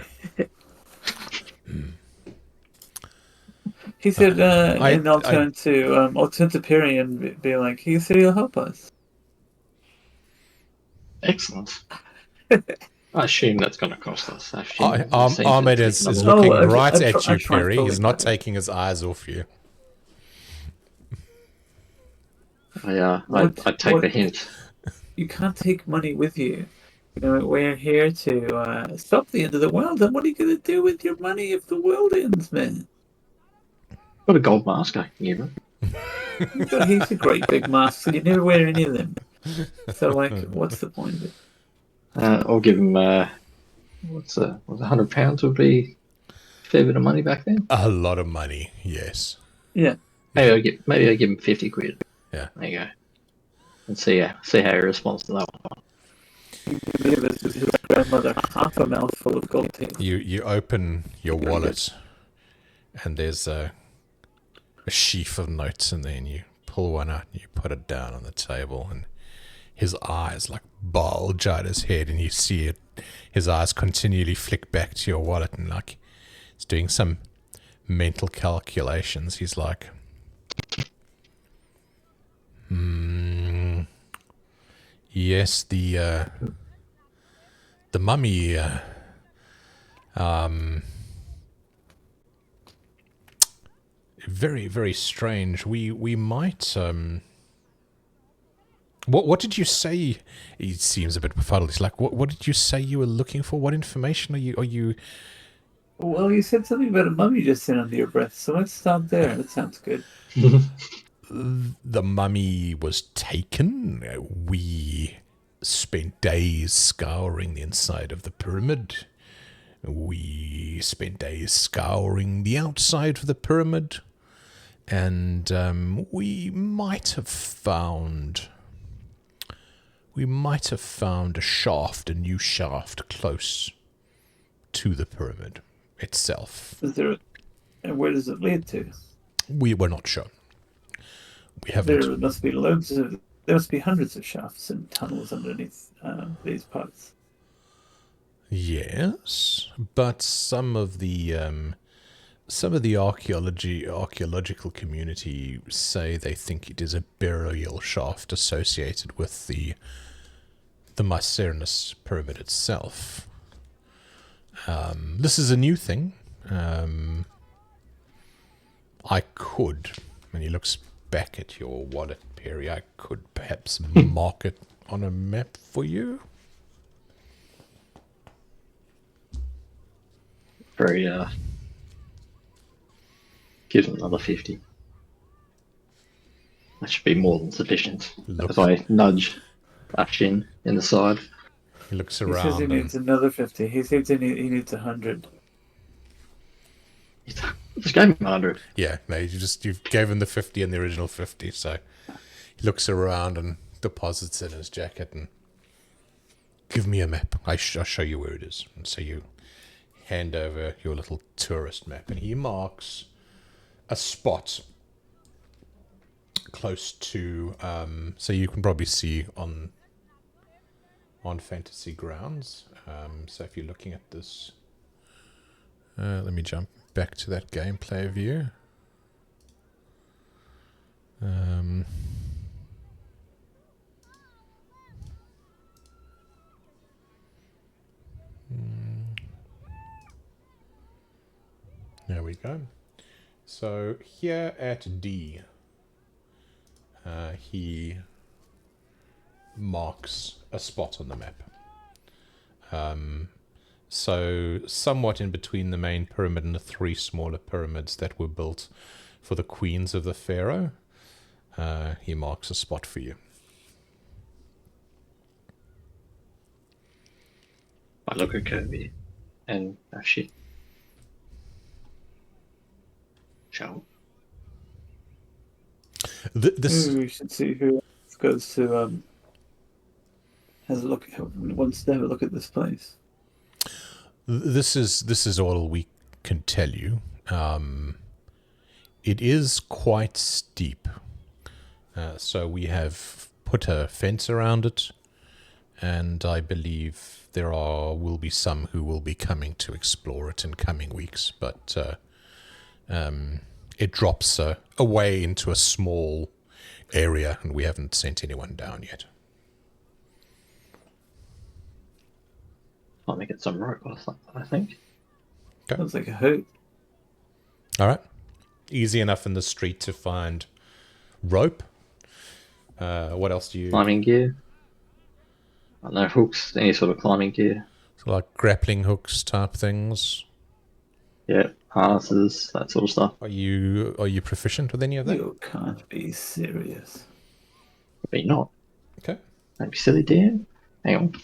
He said, and I'll turn to Perry and be like, he said he'll help us. Excellent. I assume that's going to cost us. Ahmed is looking right at you, Perry. He's not taking his eyes off you. I take the hint. You can't take money with you. We're here to stop the end of the world. And what are you going to do with your money if the world ends, man? Got a gold mask I can give him. He's a great big mask, so you never wear any of them. So, what's the point of it? I'll give him, what's £100 would be a fair bit of money back then? A lot of money, yes. Yeah. Maybe I give him 50 quid. Yeah. There you go. And see how he responds to that one. You give his grandmother half a mouthful of gold teeth. You open your wallet, and there's a sheaf of notes in there, and you pull one out, and you put it down on the table, and his eyes like bulge out his head, and you see it. His eyes continually flick back to your wallet, and like he's doing some mental calculations. He's like, yes, the mummy. Very, very strange. We might. What did you say? He seems a bit befuddled. He's like, what did you say you were looking for? What information are you? Well, you said something about a mummy just in under your breath, so let's start there. That sounds good. The mummy was taken. We spent days scouring the inside of the pyramid. We spent days scouring the outside of the pyramid. And we might have found a shaft, a new shaft close to the pyramid itself. And where does it lead to? We were not sure. We haven't. There must be hundreds of shafts and tunnels underneath these parts. Yes, but some of the archaeological community say they think it is a burial shaft associated with the Mycerinus pyramid itself. This is a new thing. I could, and he looks back at your wallet, Perry, I could perhaps mark it on a map for you. Very, give him another 50. That should be more than sufficient. If I nudge Ashin in the side. He looks He around. says he needs another 50. He says he needs 100. Just gave him 100. Yeah, no, you gave him the 50 and the original 50, so he looks around and deposits it in his jacket and give me a map. I'll show you where it is. And so you hand over your little tourist map, and he marks a spot close to, so you can probably see on Fantasy Grounds. So if you're looking at this, let me jump back to that gameplay view. There we go. So here at D, he marks a spot on the map. So somewhat in between the main pyramid and the 3 smaller pyramids that were built for the queens of the pharaoh, he marks a spot for you. I look at Kirby and shit. Shall This Maybe we should see who else goes to wants to have a look at this place. This is all we can tell you. It is quite steep, so we have put a fence around it, and I believe there will be some who will be coming to explore it in coming weeks. But it drops away into a small area, and we haven't sent anyone down yet. Let me get some rope or something, I think. Okay. Sounds like a hoot. All right. Easy enough in the street to find rope. What else do you... Climbing gear. I don't know, hooks, any sort of climbing gear. So like grappling hooks type things. Yeah, harnesses, that sort of stuff. Are you proficient with any of that? You can't be serious. Maybe not. Okay. Don't be silly, Dan. Hang on.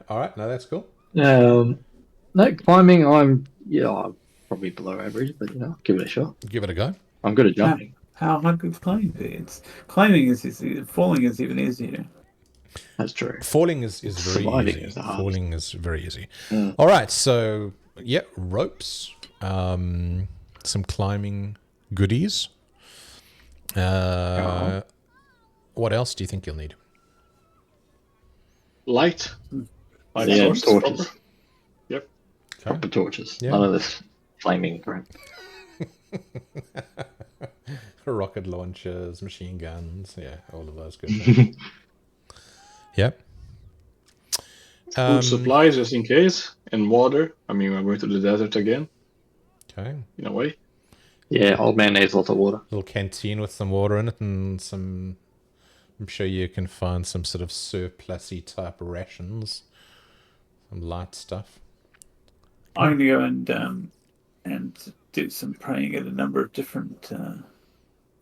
All right. No, that's cool. No, climbing, I'm probably below average, but give it a shot. Give it a go. I'm good at jumping. How hard could climbing be? Climbing is easy. Falling is even easier. That's true. Falling is very Surviving easy. is the hardest. Falling is very easy. Mm. All right. So yeah, ropes. Some climbing goodies. What else do you think you'll need? Light. Yeah, source, torches. proper. Yep. Proper torches. Yeah. None of this flaming crap. Rocket launchers, machine guns, yeah, all of those good things. Yep. Food supplies just in case, and water. I mean, we're going to the desert again, Okay. in a way. Yeah, old man needs lots of water. Little canteen with some water in it and some... I'm sure you can find some sort of surplusy type rations. Some light stuff. I'm going to go and do some praying at a number of different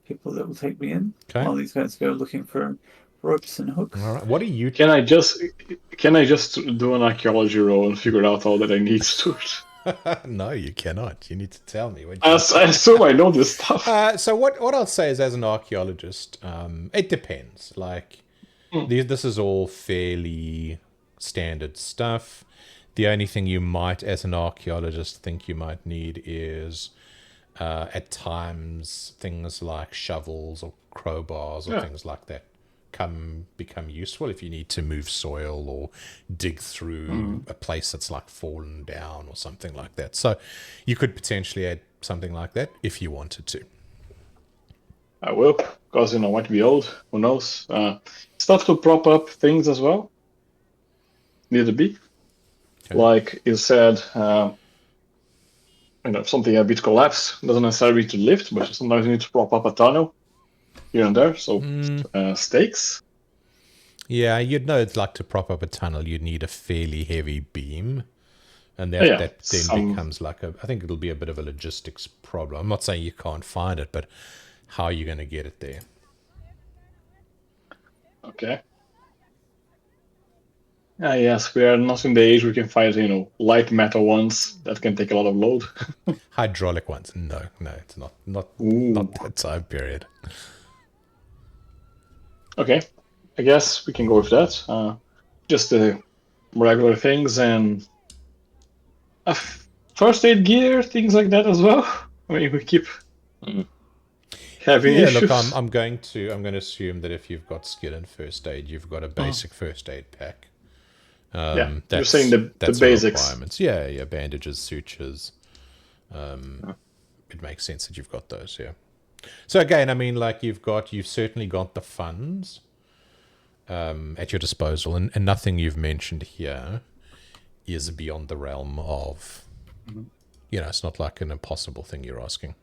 people that will take me in. Okay. While these guys go looking for ropes and hooks. All right. What are you... Can I just do an archaeology roll and figure out all that I need to? No, you cannot. You need to tell me. I assume I know this stuff. So what I'll say is, as an archaeologist, it depends. Like, this is all fairly standard stuff. The only thing you might, as an archaeologist, think you might need is, at times, things like shovels or crowbars or things like that become useful if you need to move soil or dig through a place that's like fallen down or something like that. So you could potentially add something like that if you wanted to. I will, because I might be old. Who knows? Stuff to prop up things as well. Need to be. Okay. Like you said, something a bit collapse doesn't necessarily need to lift, but sometimes you need to prop up a tunnel here and there. So stakes. Yeah, you'd know it's like to prop up a tunnel, you'd need a fairly heavy beam. And that then becomes like I think it'll be a bit of a logistics problem. I'm not saying you can't find it, but how are you going to get it there? Okay. Yes, we are not in the age we can find, light metal ones that can take a lot of load. Hydraulic ones? No, it's not that time period. Okay, I guess we can go with that. Just the regular things and first aid gear, things like that as well. I mean, we keep having issues. Look, I'm going to assume that if you've got skill in first aid, you've got a basic first aid pack. You're saying the basics. Requirements. Yeah, bandages, sutures. It makes sense that you've got those. Yeah. So again, I mean, like you've certainly got the funds at your disposal, and nothing you've mentioned here is beyond the realm of, it's not like an impossible thing you're asking.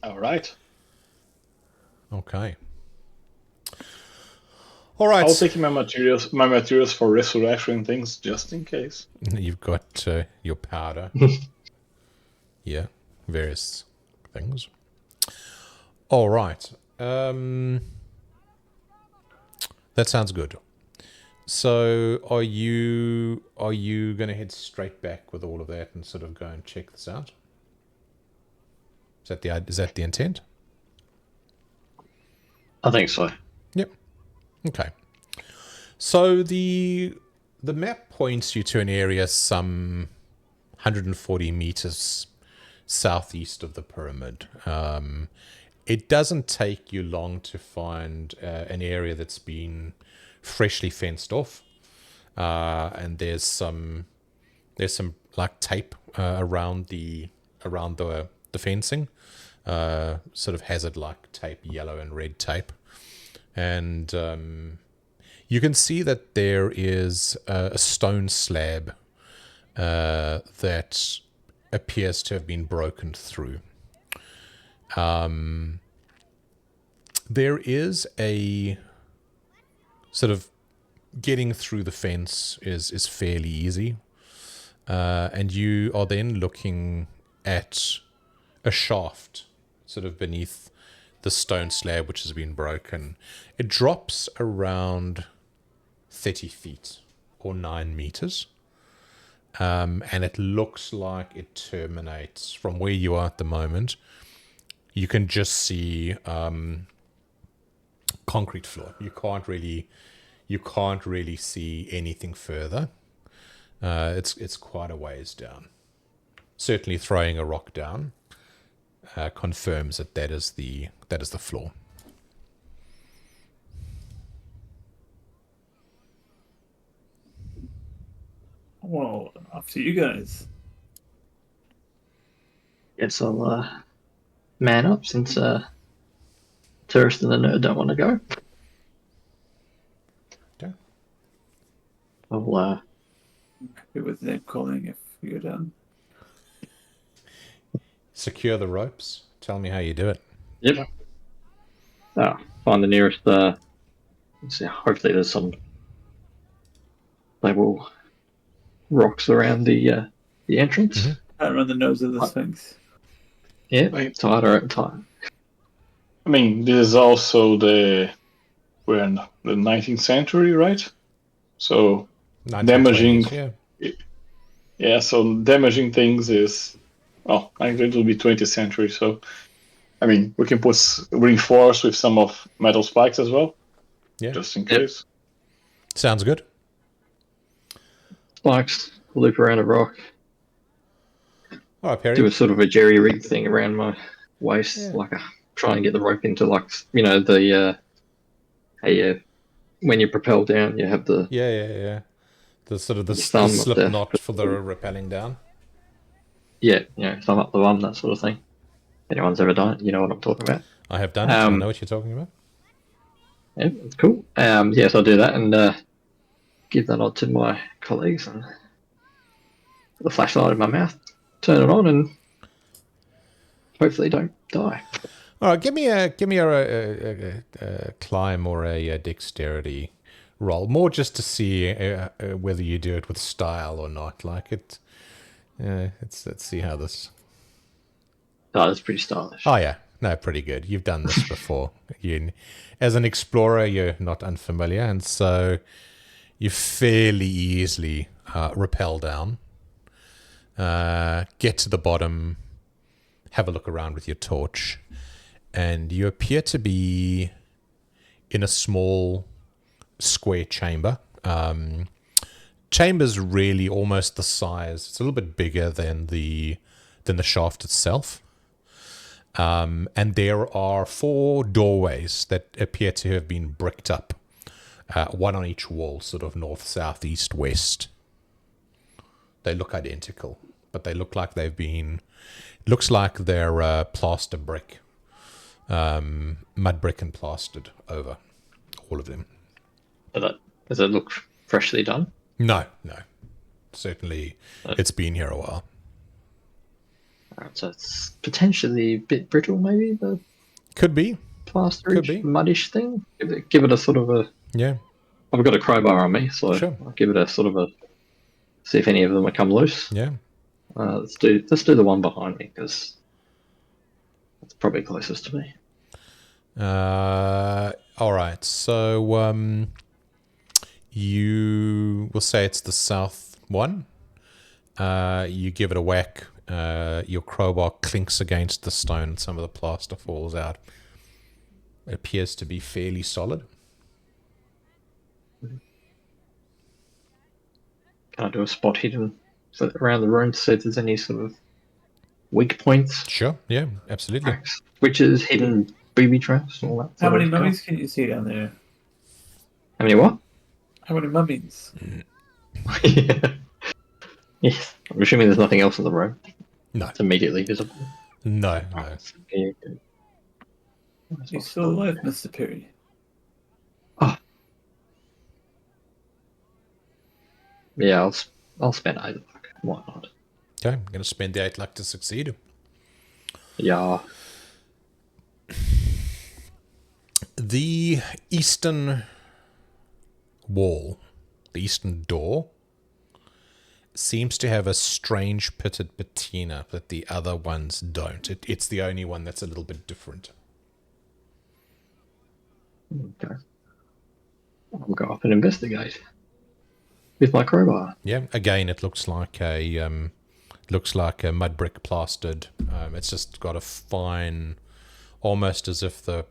All right. Okay. All right. I'll take my materials for resurrection things just in case. You've got your powder. Yeah, various things. All right. That sounds good. So are you going to head straight back with all of that and sort of go and check this out? Is that the intent? I think so. Yep. Okay. So the map points you to an area some 140 meters southeast of the pyramid. It doesn't take you long to find an area that's been freshly fenced off, and there's some like tape around the fencing, sort of hazard-like tape, yellow and red tape, and you can see that there is a stone slab that appears to have been broken through. There is a sort of getting through the fence is fairly easy, and you are then looking at a shaft sort of beneath the stone slab which has been broken. It drops around 30 feet or 9 meters. And it looks like it terminates from where you are at the moment. You can just see concrete floor. You can't really see anything further. It's quite a ways down. Certainly, throwing a rock down confirms that is the floor. Well, up to you guys. Guess I'll man up since Tourist and the Nerd don't want to go. Okay. I'll Happy with name calling if you're done. Secure the ropes. Tell me how you do it. Yep. Find the nearest. Let's see, hopefully there's some stable rocks around the entrance. Mm-hmm. Around the nose of the Sphinx. Yeah, Right. tighter at time. I mean, this is also we're in the 19th century, right? So damaging, 1920s, yeah. So damaging things is, well, I think it will be 20th century. So, I mean, we can reinforce with some of metal spikes as well, just in case. Sounds good. Spikes, loop around a rock. All right, Perry. Do a sort of a jerry rig thing around my waist, try and get the rope into the when you propel down, you have the the sort of the thumb slip knot for the rappelling down. Yeah, thumb up the bum, that sort of thing. If anyone's ever done it, you know what I'm talking about. I have done it. I know what you're talking about. Yeah, it's cool. So I'll do that and give that on to my colleagues and put the flashlight in my mouth, turn it on, and hopefully don't die. All right, give me a climb or a dexterity roll, more just to see whether you do it with style or not. Like it, let's see how this. Oh, that's pretty stylish. Oh yeah, no, pretty good. You've done this before. As an explorer, you're not unfamiliar, and so you fairly easily rappel down, get to the bottom, have a look around with your torch, and you appear to be in a small square chamber. Chamber's really almost the size. It's a little bit bigger than the shaft itself. And there are 4 doorways that appear to have been bricked up, one on each wall, sort of north, south, east, west. They look identical, but they look like they've been. Looks like they're plaster brick, mud brick, and plastered over all of them. Does it look freshly done? No. Certainly, it's been here a while. Alright, so it's potentially a bit brittle, maybe the Could be. plasterage, muddish thing. Give it a sort of a. Yeah. I've got a crowbar on me, so Sure. I'll give it a sort of a. See if any of them will come loose. Yeah. Let's do the one behind me because it's probably closest to me. All right. So you will say it's the south one. You give it a whack. Your crowbar clinks against the stone, and some of the plaster falls out. It appears to be fairly solid. Can I do a spot hidden around the room to see if there's any sort of weak points? Sure. Yeah. Absolutely. Cracks, switches, hidden booby traps, all that. How many mummies can you see down there? How many what? How many mummies? Yeah. Yes. I'm assuming there's nothing else in the room. No. It's immediately visible. No. Yeah. You still alive, Mr. Perry? Oh. Yeah, I'll spend 8 luck. Why not? Okay. I'm going to spend the 8 luck to succeed. Yeah. The eastern wall, the eastern door, seems to have a strange pitted patina that the other ones don't. It's the only one that's a little bit different. Okay. I'll go up and investigate with my crowbar. Yeah. Again, it looks like a mud brick plastered. It's just got a fine, almost as if the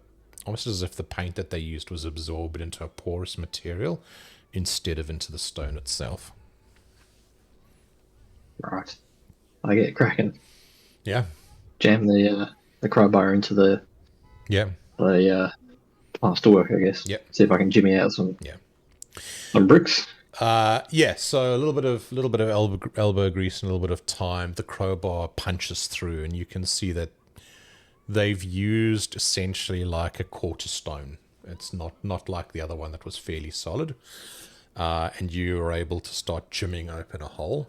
paint that they used was absorbed into a porous material instead of into the stone itself. Right. I get cracking. Yeah. Jam the crowbar into the plasterwork, I guess. Yep. See if I can jimmy out some bricks. So a little bit of elbow grease and a little bit of time. The crowbar punches through, and you can see that they've used essentially like a quarter stone. It's not like the other one that was fairly solid. And you are able to start jimmying open a hole.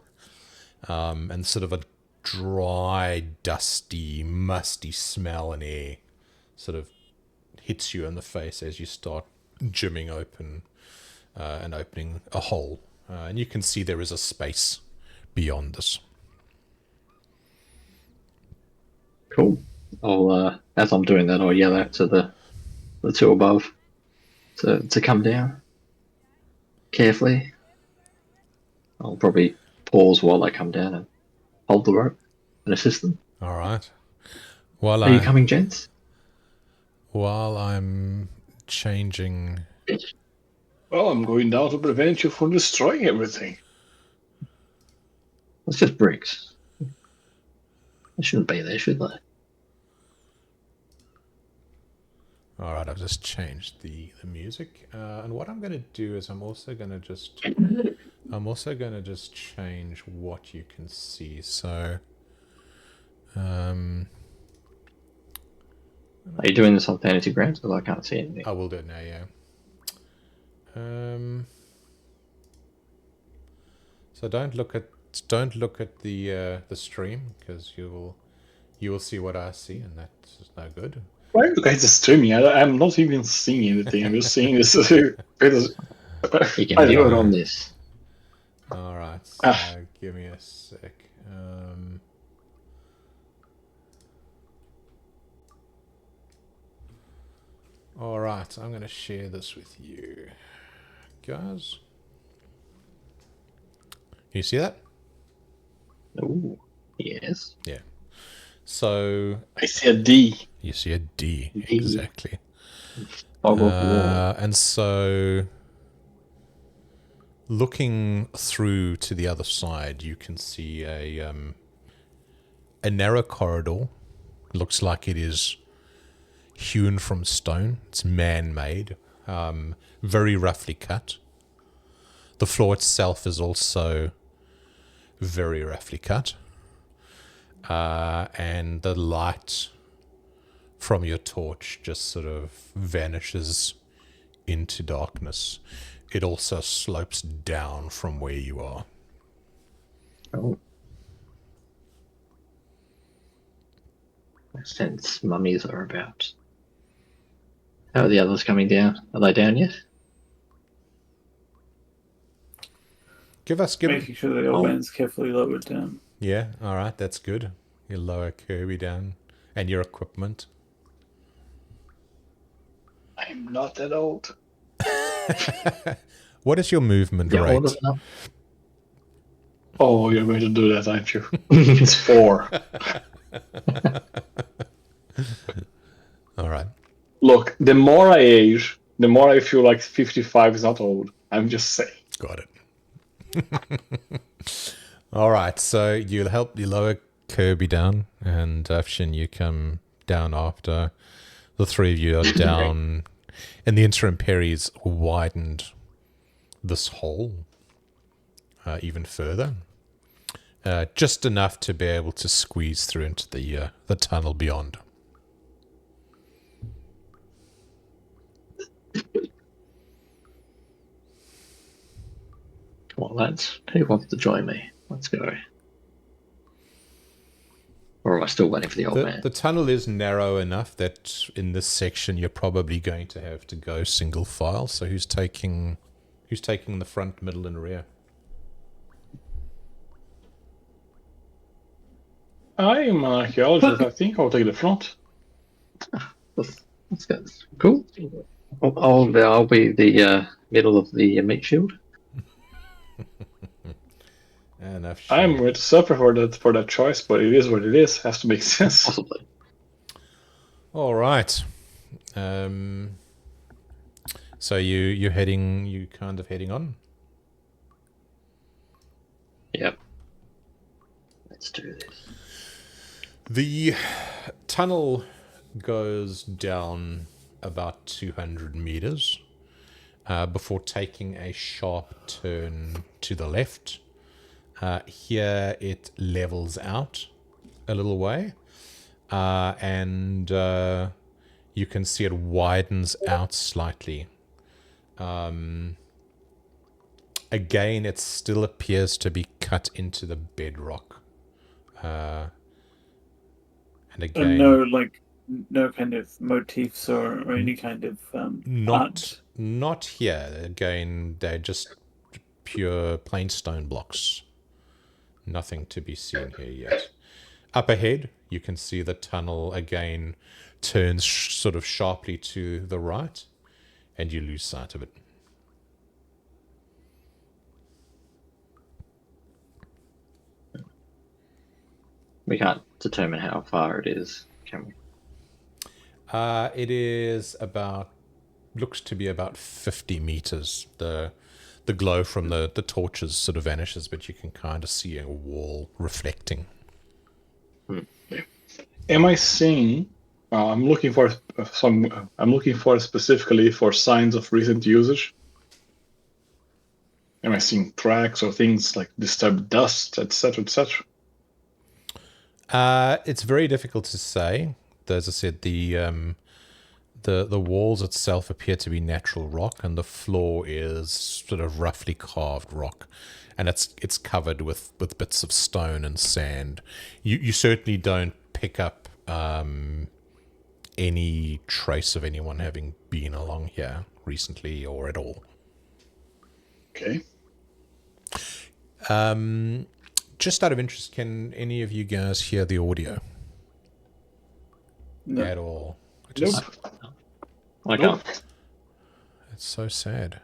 And sort of a dry, dusty, musty smell and air sort of hits you in the face as you start jimmying open and opening a hole. And you can see there is a space beyond this. Cool. I'll as I'm doing that, I'll yell out to the two above to come down carefully. I'll probably pause while they come down and hold the rope and assist them. All right. Are you coming, gents? While I'm changing... Well, I'm going down to prevent you from destroying everything. It's just bricks. They shouldn't be there, should they? All right, I've just changed the music. And what I'm going to do is I'm also going to just change what you can see. So... Are you doing this on Fantasy Grounds? Because I can't see anything. I will do it now, yeah. So don't look at the stream, because you will see what I see, and that's just no good. Why are you guys streaming? I'm not even seeing anything. I'm just seeing this. You can view it on this. All right, so give me a sec. All right, I'm going to share this with you, guys. You see that? Oh, yes. Yeah. So I see a D. You see a D, exactly. And so, looking through to the other side, you can see a narrow corridor. Looks like it is hewn from stone. It's man-made, very roughly cut. The floor itself is also very roughly cut. and the light from your torch just sort of vanishes into darkness. It also slopes down from where you are. Oh. I sense mummies are about. How are the others coming down? Are they down yet? Making sure the old man's carefully lowered down. Yeah, all right, that's good. You lower Kirby down and your equipment. I'm not that old. What is your movement rate? Oh, you're going to do that, aren't you? It's 4. All right. Look, the more I age, the more I feel like 55 is not old. I'm just saying. Got it. All right, so you lower Kirby down, and Afshin, you come down after. The three of you are down. In the interim, Perry's widened this hole even further. Just enough to be able to squeeze through into the tunnel beyond. Come on, lads. Who wants to join me? Let's go. Or am I still waiting for the old man? The tunnel is narrow enough that in this section you're probably going to have to go single file. So who's taking the front, middle, and rear? I'm an archaeologist. I think I'll take the front. That's good. Cool. I'll be the middle of the meat shield. I'm going to suffer for that choice, but it is what it is. Has to make sense. Possibly. All right. So you kind of heading on? Yep. Let's do this. The tunnel goes down about 200 meters before taking a sharp turn to the left. Here it levels out a little way, and you can see it widens out slightly. Again, it still appears to be cut into the bedrock. And again, no kind of motifs or any kind of art. Not here. Again, they're just pure plain stone blocks. Nothing to be seen here yet. Up ahead, you can see the tunnel again turns sort of sharply to the right, and you lose sight of it. We can't determine how far it is, can we? It is looks to be about 50 meters. The glow from the torches sort of vanishes, but you can kind of see a wall reflecting. Am I seeing? I'm looking for specifically for signs of recent usage. Am I seeing tracks or things like disturbed dust, etc., etc.? It's very difficult to say. As I said, the walls itself appear to be natural rock, and the floor is sort of roughly carved rock, and it's covered with bits of stone and sand. You certainly don't pick up any trace of anyone having been along here recently or at all. Okay. Just out of interest, can any of you guys hear the audio? No. At all? Nope. I can't. It's so sad.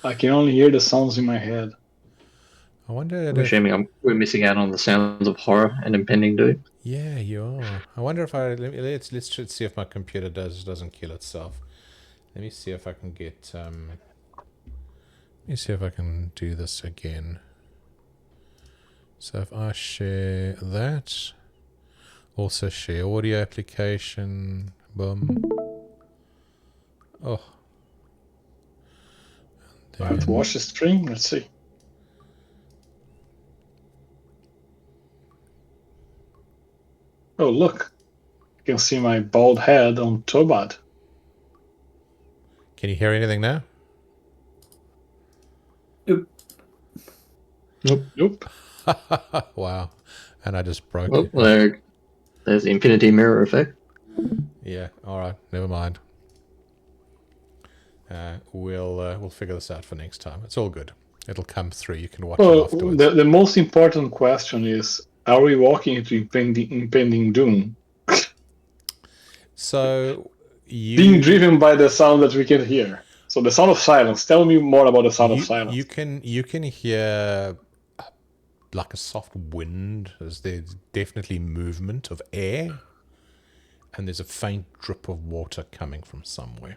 I can only hear the sounds in my head. I wonder. I'm assuming we're missing out on the sounds of horror and impending doom. Yeah, you are. I wonder if let's see if my computer doesn't kill itself. Let me see if I can get. Let me see if I can do this again. So if I share that, also share audio application, boom. Oh. I have to watch the stream. Let's see. Oh, look. You can see my bald head on Tobad. Can you hear anything now? Nope. Wow. And I just broke Well, it. there's the infinity mirror effect. Yeah, alright, never mind. We'll figure this out for next time. It's all good. It'll come through. You can watch it afterwards. The most important question is, are we walking into impending doom? So, Being driven by the sound that we can hear. So the sound of silence. Tell me more about the sound of silence. You can hear like a soft wind, as there's definitely movement of air, and there's a faint drip of water coming from somewhere.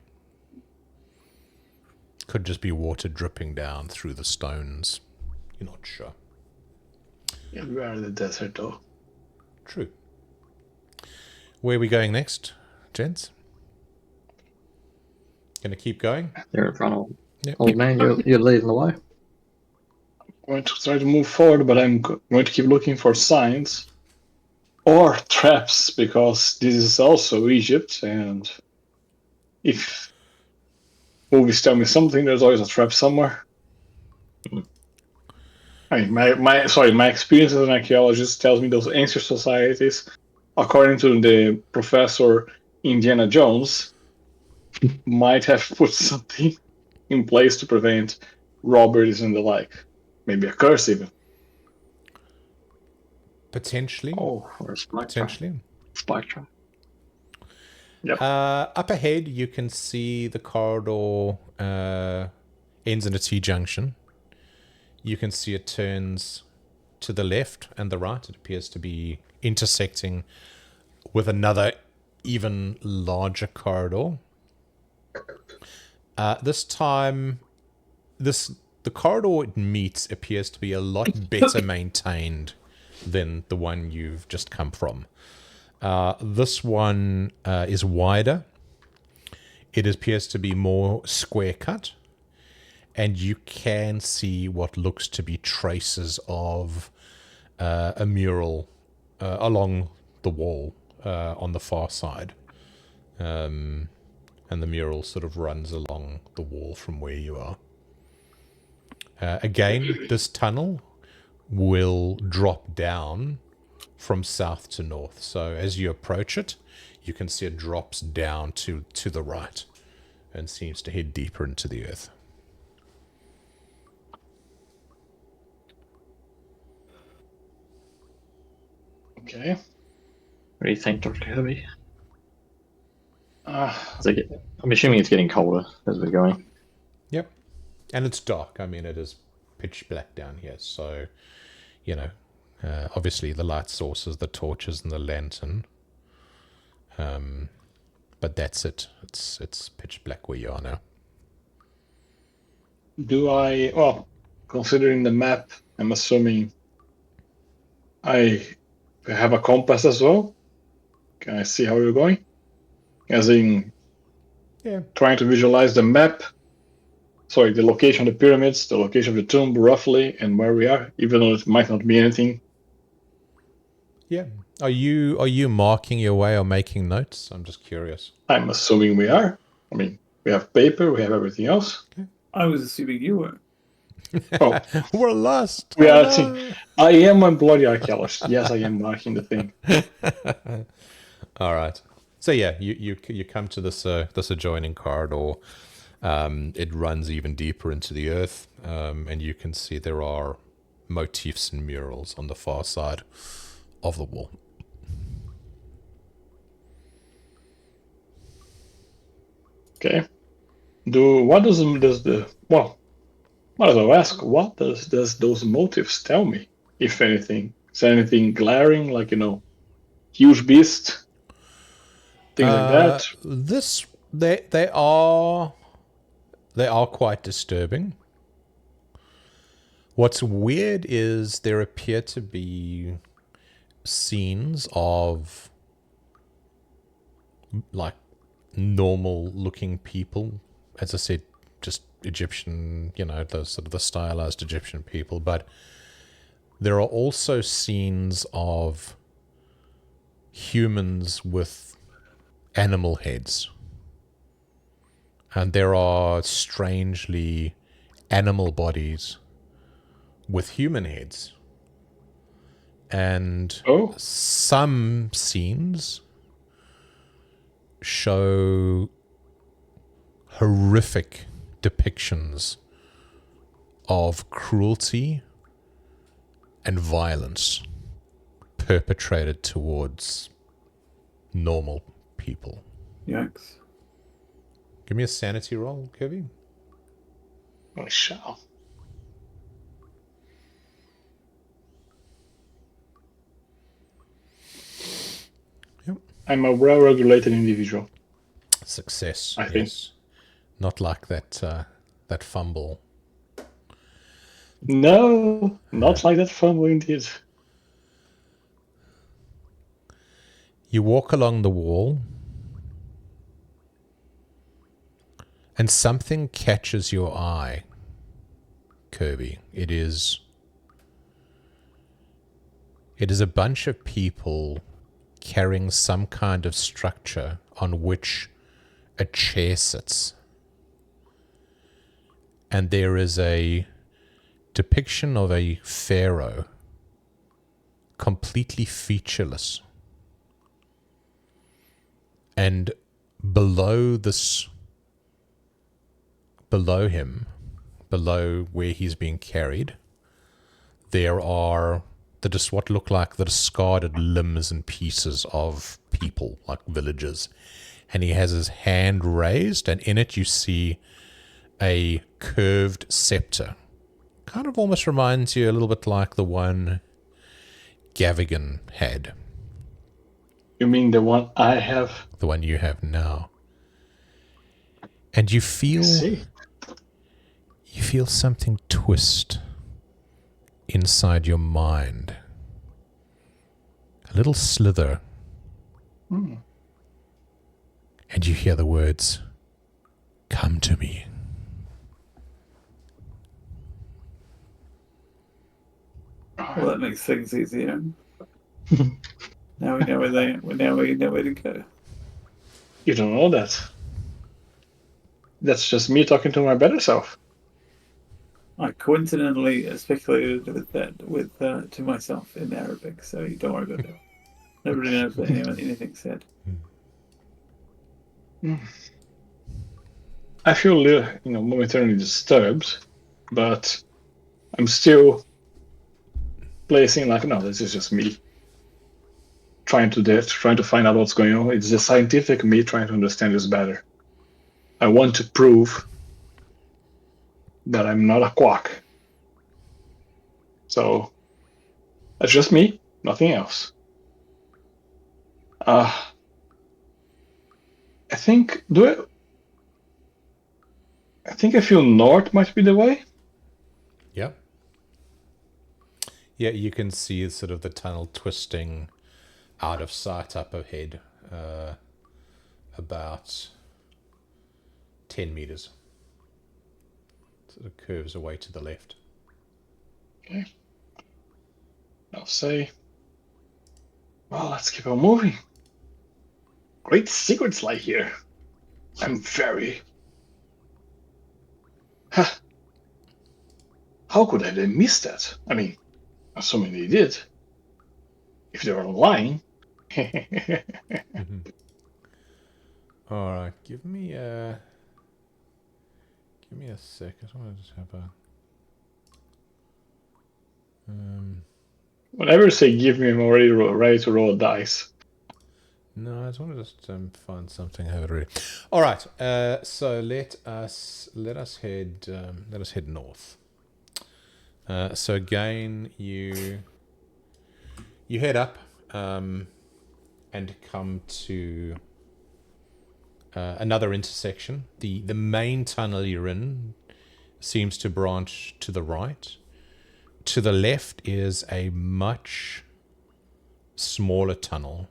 Could just be water dripping down through the stones. You're not sure. Yeah, we are in the desert, though. True. Where are we going next, gents? Gonna keep going? They're in front of Yep. old man. You're leading the way. I'm going to try to move forward, but I'm going to keep looking for signs or traps, because this is also Egypt, and if movies tell me something, there's always a trap somewhere. I mean, my experience as an archaeologist tells me those ancient societies, according to the professor Indiana Jones, might have put something in place to prevent robberies and the like. Maybe a curse, even. Potentially. Oh, or a spike Potentially. trap. Spike trap. Yep. Up ahead, you can see the corridor ends in a T-junction. You can see it turns to the left and the right. It appears to be intersecting with another even larger corridor. This time, the corridor it meets appears to be a lot better maintained than the one you've just come from. This one is wider. It appears to be more square cut, and you can see what looks to be traces of a mural along the wall on the far side. And the mural sort of runs along the wall from where you are. Again, this tunnel will drop down from south to north. So as you approach it, you can see it drops down to the right and seems to head deeper into the earth. Okay. What do you think, Dr. Kirby? I'm assuming it's getting colder as we're going. Yep. And it's dark. I mean, it is pitch black down here. So, you know, obviously the light source is the torches and the lantern. But that's it. It's pitch black where you are now. Considering the map, I'm assuming I have a compass as well. Can I see how you're going? As in, trying to visualize the map. Sorry, the location of the pyramids, the location of the tomb roughly, and where we are, even though it might not be anything. Yeah. Are you marking your way or making notes? I'm just curious. I'm assuming we are. I mean, we have paper, we have everything else. Okay. I was assuming you were. Oh, we're lost. We are. I am a bloody archaeologist. Yes, I am marking the thing. All right. So yeah, you come to this adjoining corridor. It runs even deeper into the earth, and you can see there are motifs and murals on the far side of the wall. Okay. Might as well ask, what does those motifs tell me, if anything? Is there anything glaring, like, huge beast, things like that? They are quite disturbing. What's weird is there appear to be scenes of like normal looking people, as I said, just Egyptian, those sort of the stylized Egyptian people, but there are also scenes of humans with animal heads. And there are strangely animal bodies with human heads. And some scenes show horrific depictions of cruelty and violence perpetrated towards normal people. Yikes. Give me a sanity roll, Kirby. I shall. Yep. I'm a well-regulated individual. Success. I think. Not like that fumble. No, not like that fumble indeed. You walk along the wall, and something catches your eye, Kirby. It is a bunch of people carrying some kind of structure on which a chair sits. And there is a depiction of a pharaoh, completely featureless. And below him, below where he's being carried, there are what look like the discarded limbs and pieces of people, like villagers. And he has his hand raised, and in it you see a curved scepter. Kind of almost reminds you a little bit like the one Gavigan had. You mean the one I have? The one you have now. And you feel something twist inside your mind. A little slither. Mm. And you hear the words, "Come to me." Well, that makes things easier. Now we know where to go. You don't know that. That's just me talking to my better self. I coincidentally speculated with that to myself in Arabic, so you don't worry about it. Nobody knows what anything said. I feel a little, momentarily disturbed, but I'm still placing like, no, this is just me trying to find out what's going on. It's the scientific me trying to understand this better. I want to prove that I'm not a quack. So that's just me, nothing else. I think I feel north might be the way. Yeah. Yeah, you can see sort of the tunnel twisting out of sight up ahead, about 10 meters. Sort of curves away to the left. Okay. I'll say, well, let's keep on moving. Great secrets lie here. I'm very... How could I have missed that? I mean, assuming they did. If they were lying. Mm-hmm. All right, give me a sec. I just want to just have a. Whenever you say give me, I'm already ready to roll a dice. No, I just want to just find something I have ready. All right, so let us head north. So again, you head up and come to another intersection. The main tunnel you're in seems to branch to the right. To the left is a much smaller tunnel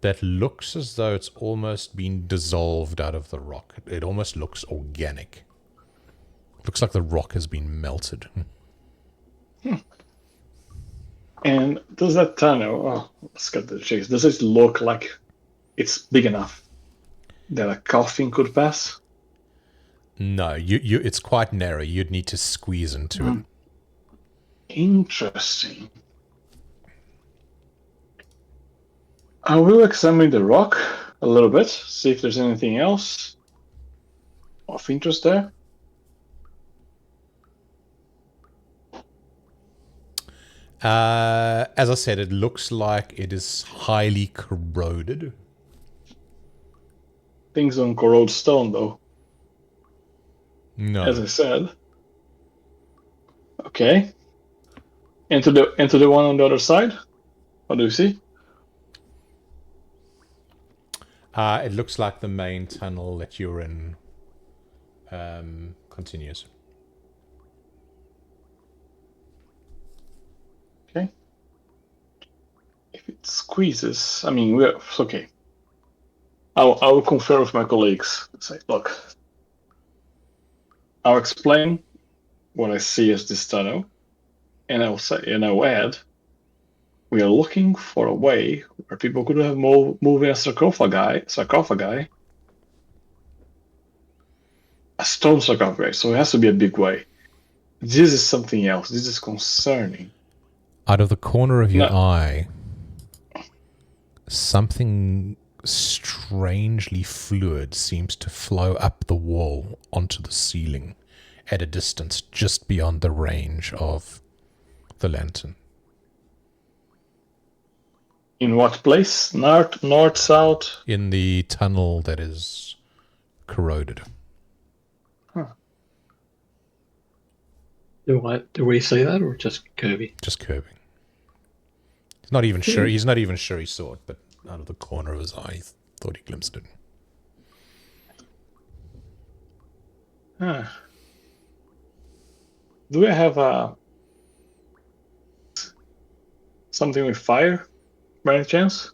that looks as though it's almost been dissolved out of the rock. It almost looks organic. Looks like the rock has been melted. And does that tunnel? Oh, let's get the chase. Does it look like it's big enough that a coffin could pass? No, it's quite narrow. You'd need to squeeze into it. Interesting. I will examine the rock a little bit, see if there's anything else of interest there. As I said, it looks like it is highly corroded. Things don't corrode stone, though. No. As I said. Okay. Into the one on the other side. What do you see? It looks like the main tunnel that you're in continues. Okay. If it squeezes, I mean, we're okay. I will confer with my colleagues. Say, look, I'll explain what I see as this tunnel, and I'll add, we are looking for a way where people could have moving a sarcophagi, a stone sarcophagi. So it has to be a big way. This is something else. This is concerning. Out of the corner of your eye, something strangely fluid seems to flow up the wall onto the ceiling at a distance just beyond the range of the lantern. In what place? North, south? In the tunnel that is corroded. Huh. Do we see that, or just Kirby? Just Kirby. He's not even sure. He's not even sure he saw it, but out of the corner of his eye, he thought he glimpsed it. Huh. Do I have something with fire, by any chance?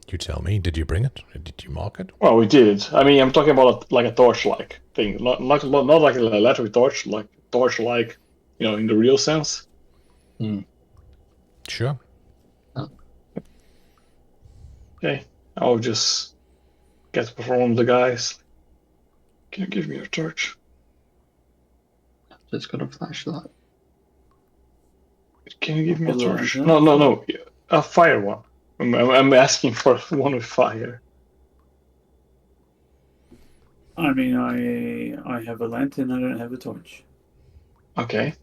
You tell me. Did you bring it? Did you mark it? Well, we did. I mean, I'm talking about like a torch-like thing, not like an electric torch, like torch-like, in the real sense. Sure. Oh. Okay, I'll just get from one of the guys. Can you give me your torch? It's got a flashlight. Can you give me a torch? No. A fire one. I'm asking for one with fire. I mean, I have a lantern. I don't have a torch. Okay.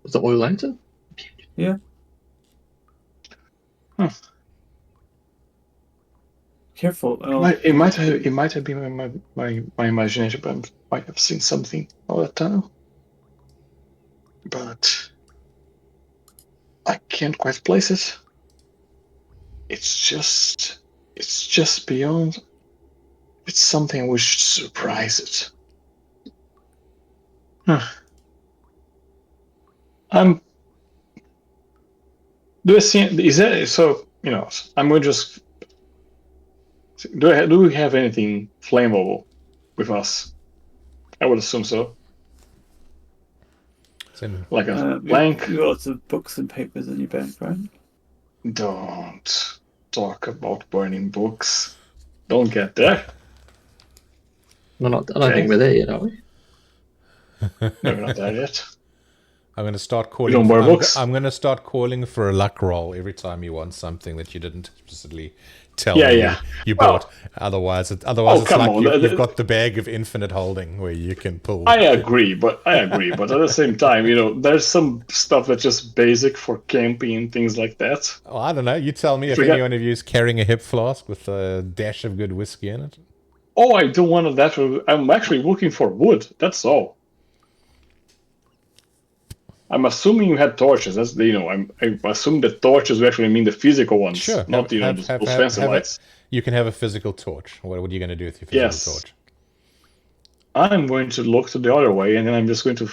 Was the oil lantern? Yeah. Huh. Careful. It might have been my imagination, but I might have seen something all that tunnel. But I can't quite place it. It's just beyond. It's something we should surprise it. Do I see? Is that so? I'm going to just. Do we have anything flammable with us? I would assume so. Like a plank. You got lots of books and papers in your bag, right? Don't talk about burning books. Don't get there. I don't think we're there yet, are we? No, we're not there yet. I'm going to start calling. You don't burn books? I'm going to start calling for a luck roll every time you want something that you didn't explicitly tell me you bought. Otherwise it's like you've got the bag of infinite holding where you can pull. I agree, but at the same time, there's some stuff that's just basic for camping and things like that. Oh, I don't know. You tell me if any one of you is carrying a hip flask with a dash of good whiskey in it. Oh, I don't want that. I'm actually looking for wood. That's all. I'm assuming you had torches. That's I assume the torches actually mean the physical ones, sure. Not those fancy lights. You can have a physical torch. What are you going to do with your physical torch? I'm going to look to the other way, and then I'm just going to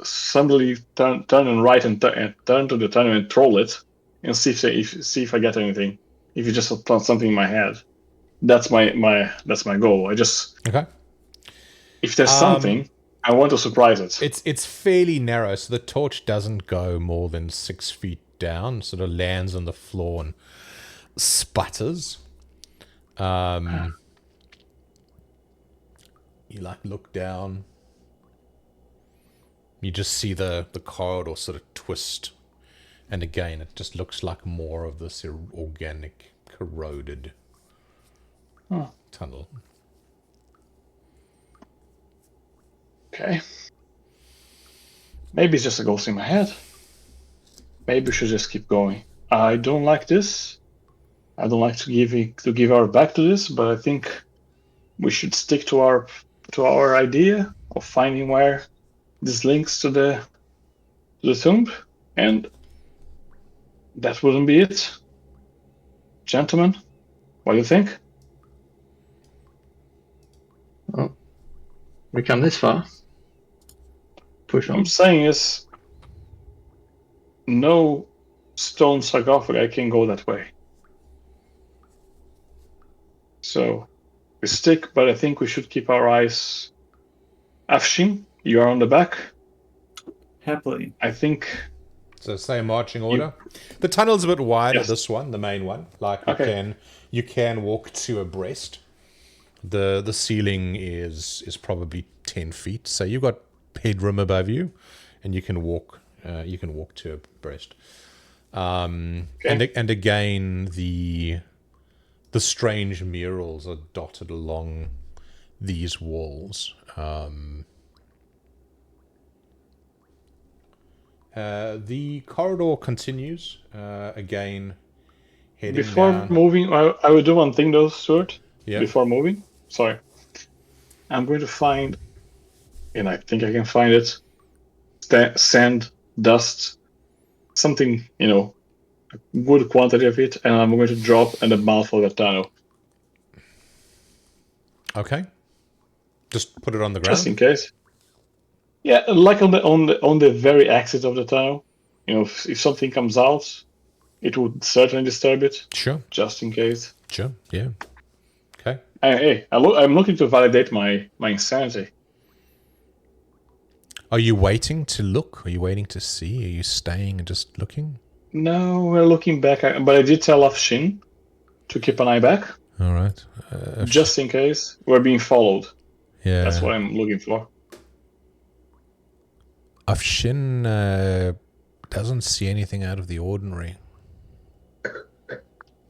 suddenly turn and right and turn to the tunnel and troll it, and see if I get anything. If you just plant something in my head, that's my goal. Okay. If there's something, I want to surprise it. It's fairly narrow, so the torch doesn't go more than 6 feet down, sort of lands on the floor and sputters. You look down. You just see the corridor sort of twist. And again, it just looks like more of this organic, corroded tunnel. Okay. Maybe it's just a ghost in my head. Maybe we should just keep going. I don't like this. I don't like to give our back to this, but I think we should stick to our idea of finding where this links to the tomb, and that wouldn't be it. Gentlemen, what do you think? Well, we come this far. Push What on. I'm saying is, no stone sarcophagi can go that way. So we stick, but I think we should keep our eyes. Afshin, you are on the back. Happily. I think. So same marching order. The tunnel's a bit wider, Yes. this one, the main one. Like Okay. you can walk two abreast. The ceiling is probably 10 feet, so you've got headroom above you, and you can walk two abreast. And again, the strange murals are dotted along these walls. The corridor continues, again, heading Before down. moving, I will do one thing though, Stuart. Yeah. Before moving, sorry. I'm going to find, and I think I can find it, sand, dust, something, a good quantity of it, and I'm going to drop in the mouth of the tunnel. Okay. Just put it on the ground. Just in case. Yeah, like on the very exit of the tunnel. If something comes out, it would certainly disturb it. Sure. Just in case. Sure. Yeah. Okay. Hey, I'm looking to validate my insanity. Are you waiting to look? Are you waiting to see? Are you staying and just looking? No, we're looking back, but I did tell Afshin to keep an eye back. All right. Just in case we're being followed. Yeah. That's what I'm looking for. Afshin doesn't see anything out of the ordinary.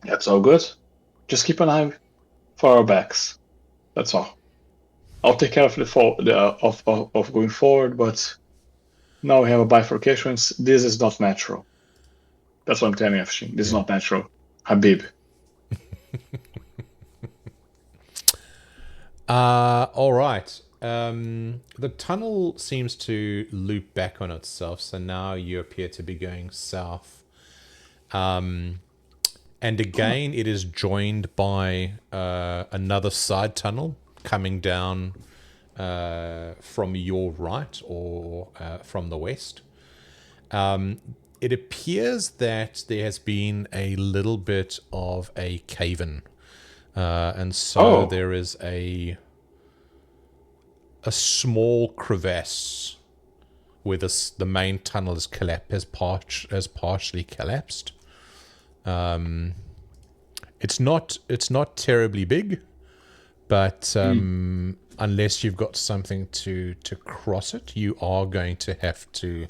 That's all good. Just keep an eye for our backs. That's all. I'll take care of of going forward, but now we have a bifurcation. This is not natural. That's what I'm telling you, Afshin. This is not natural. Habib. All right. The tunnel seems to loop back on itself, so now you appear to be going south. And again, it is joined by another side tunnel coming down from your right or from the west. It appears that there has been a little bit of a cave-in. And so there is a small crevasse where the main tunnel has partially collapsed. It's not terribly big, but unless you've got something to cross it, you are going to have to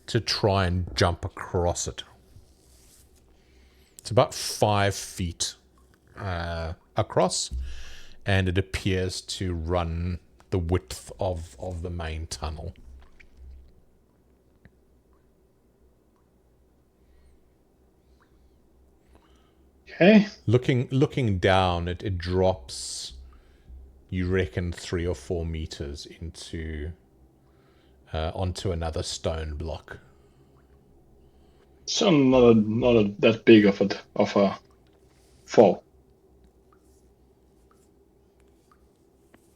try and jump across it. It's about 5 feet across, and it appears to run the width of the main tunnel. Okay. Looking down, it drops, you reckon, 3 or 4 meters into onto another stone block. So not that big of a fall.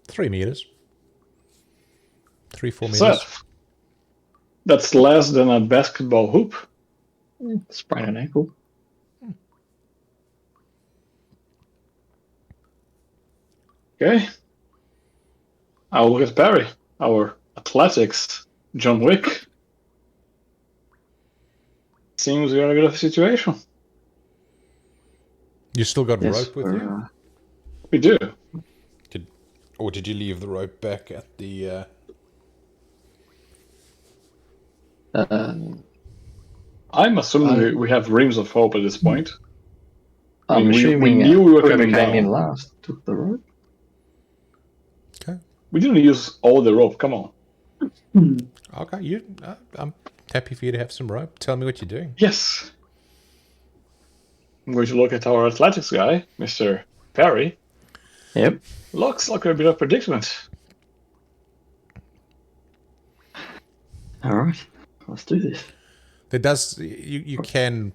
3 meters. 3-4 meters. So, that's less than a basketball hoop. Sprain an ankle. Okay. I'll look at Barry, our athletics John Wick. seems we are in a good situation. You still got Yes, rope with you? We do. Or did you leave the rope back at the... I'm assuming we have reams of hope at this point. I'm assuming we knew we were whoever coming came down. in last took the rope. Okay. We didn't use all the rope. Come on. Okay, I'm happy for you to have some rope. Tell me what you're doing. Yes. I'm going to look at our athletics guy, Mr. Perry. Yep. Looks like we're a bit of predicament. All right. Let's do this. There does you can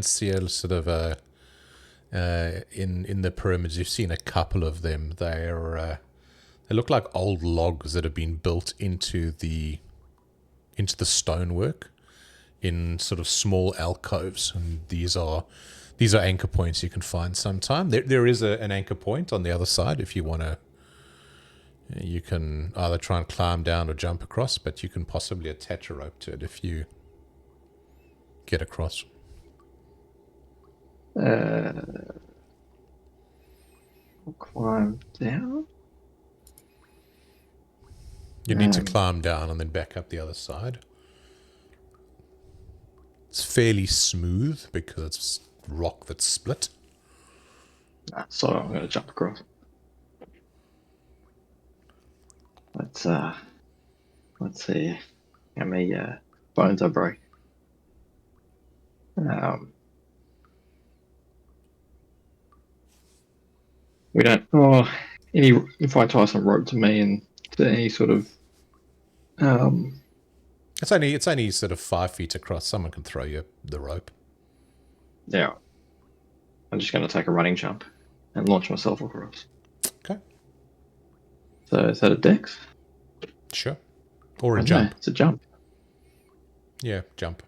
see a sort of a in the pyramids. You've seen a couple of them. They look like old logs that have been built into the stonework in sort of small alcoves, and these are anchor points you can find sometime. There is an anchor point on the other side if you want to. You can either try and climb down or jump across, but you can possibly attach a rope to it if you get across. Climb down. You need to climb down and then back up the other side. It's fairly smooth because it's rock that's split. So I'm going to jump across. Let's see how many bones I break. We don't. Oh, if I tie some rope to me and to any sort of. It's only sort of 5 feet across. Someone can throw you the rope. Yeah. I'm just going to take a running jump and launch myself across. Okay. So is that a dex? Sure. Or a No, jump. it's a jump. Yeah, jump.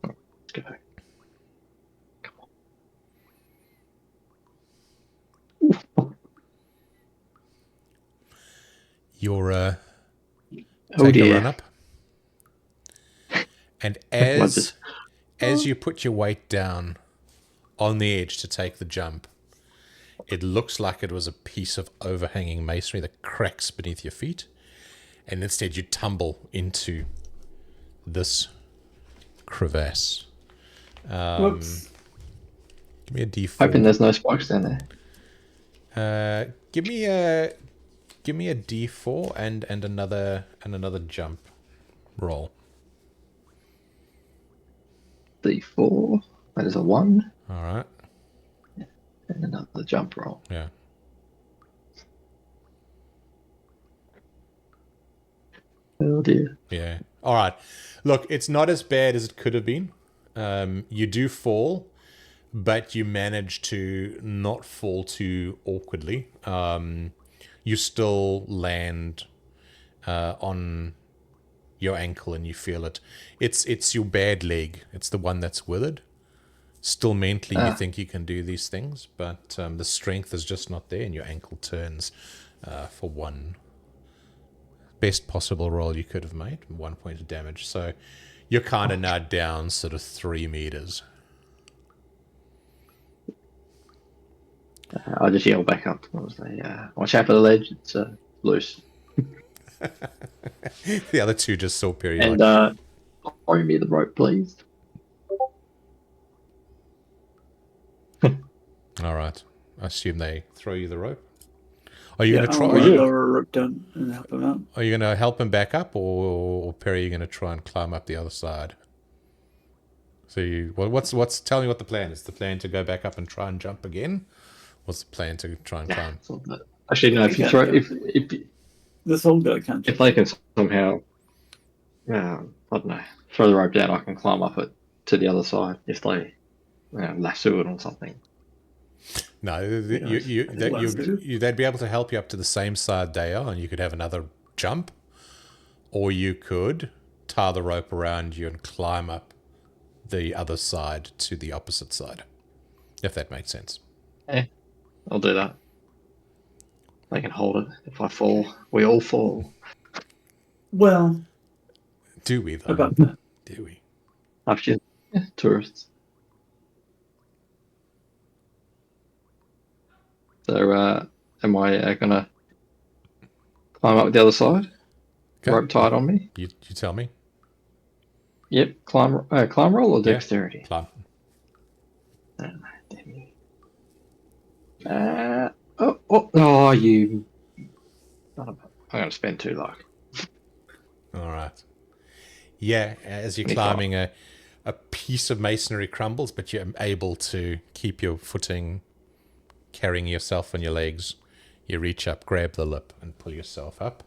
Let's go. Come on. You're Oh take a dear. run up. And as you put your weight down on the edge to take the jump, it looks like it was a piece of overhanging masonry that cracks beneath your feet, and instead you tumble into this crevasse. Whoops. Give me a D4. Hoping there's no spikes down there. Give me a D4 and another jump roll. D4. That is a 1. All right. And another jump roll. Yeah. Oh dear. Yeah. All right. Look, it's not as bad as it could have been. You do fall, but you manage to not fall too awkwardly. You still land on your ankle and you feel it. It's your bad leg. It's the one that's withered. Still mentally you think you can do these things, but the strength is just not there, and your ankle turns for one. Best possible roll you could have made, 1 point of damage. So you're kind of now down sort of 3 meters. I just yell back up. I was like, watch out for the ledge. It's loose. The other two just saw Perry. And throw me the rope, please. All right. I assume they throw you the rope. Are you Yeah, going to try? I'll lower a rope down and help him out. Are you going to help him back up, or Perry? Are you going to try and climb up the other side? So what's? Tell me what the plan is. The plan to go back up and try and jump again? What's the plan to try and climb? Actually, no. If you throw, if this old guy can't. If they can somehow, I don't know, throw the rope down, I can climb up it to the other side. If they lasso it or something. No, they'd be able to help you up to the same side they are, and you could have another jump, or you could tie the rope around you and climb up the other side to the opposite side, if that makes sense. Yeah, I'll do that. They can hold it. If I fall, we all fall. Well, do we though? about that. Do we? After tourists. So, am I gonna climb up the other side? Okay. Rope tied on me. You tell me. Yep. Climb roll or dexterity? Climb. You. I'm gonna spend 2 luck. All right. Yeah, as you're 25. climbing, a piece of masonry crumbles, but you're able to keep your footing, carrying yourself on your legs. You reach up, grab the lip, and pull yourself up,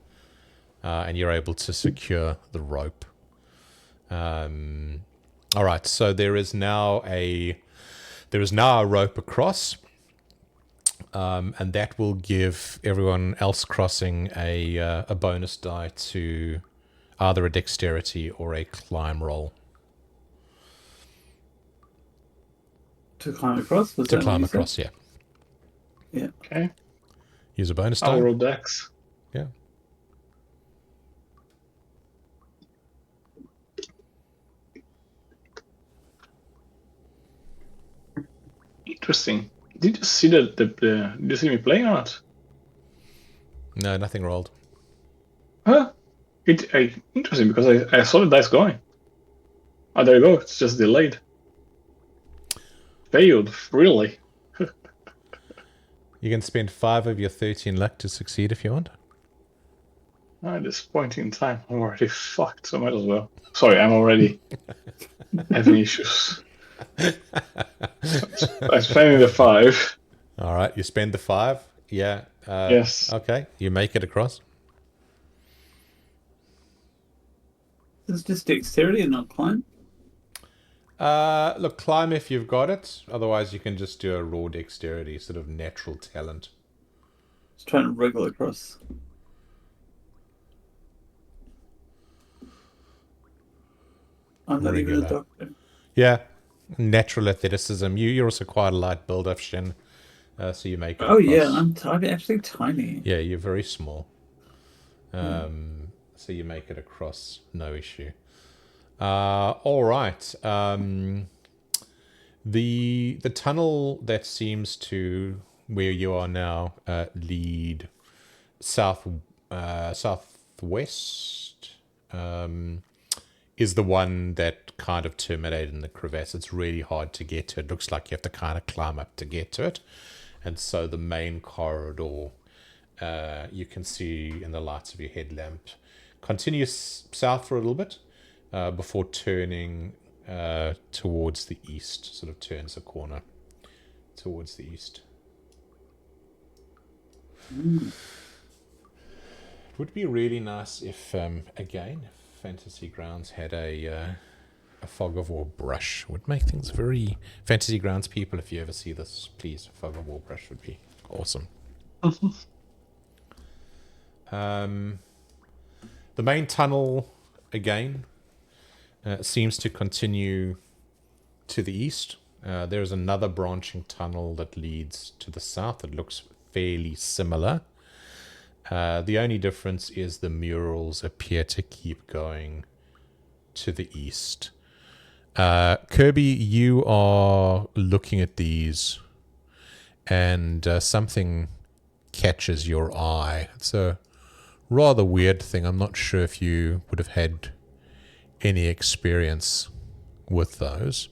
and you're able to secure the rope. All right, so there is now a rope across, and that will give everyone else crossing a bonus die to either a dexterity or a climb roll. To climb across? To climb across, yeah. Yeah. Okay. Use a bonus I'll die. roll dex. Yeah. Interesting. Did you see did you see me playing or not? No, nothing rolled. Huh? Interesting because I saw the dice going. Oh, there you go. It's just delayed. Failed, really. You can spend 5 of your 13 luck to succeed if you want. At this point in time, I'm already fucked, so might as well. Sorry, I'm already having issues. I'm spending the 5. All right, you spend the 5. Yeah. Yes. Okay, you make it across. It's just dexterity and not climb. Look, climb if you've got it. Otherwise, you can just do a raw dexterity, sort of natural talent. Just trying to wriggle across. I'm not even a doctor. Yeah, natural athleticism. You're also quite a light build-up, Shin. So you make it Oh across. yeah, I'm actually tiny. Yeah, you're very small. So you make it across, no issue. All right. The tunnel that seems to where you are now lead southwest is the one that kind of terminated in the crevasse. It's really hard to get to. It looks like you have to kind of climb up to get to it. And so the main corridor, you can see in the lights of your headlamp, continues south for a little bit before turning towards the east, sort of turns a corner towards the east. It would be really nice if, again, Fantasy Grounds had a fog of war brush. Would make things very... Fantasy Grounds people, if you ever see this, please, a fog of war brush would be awesome. The main tunnel, again, seems to continue to the east. There's another branching tunnel that leads to the south. It looks fairly similar. The only difference is the murals appear to keep going to the east. Kirby, you are looking at these and something catches your eye. It's a rather weird thing. I'm not sure if you would have had any experience with those.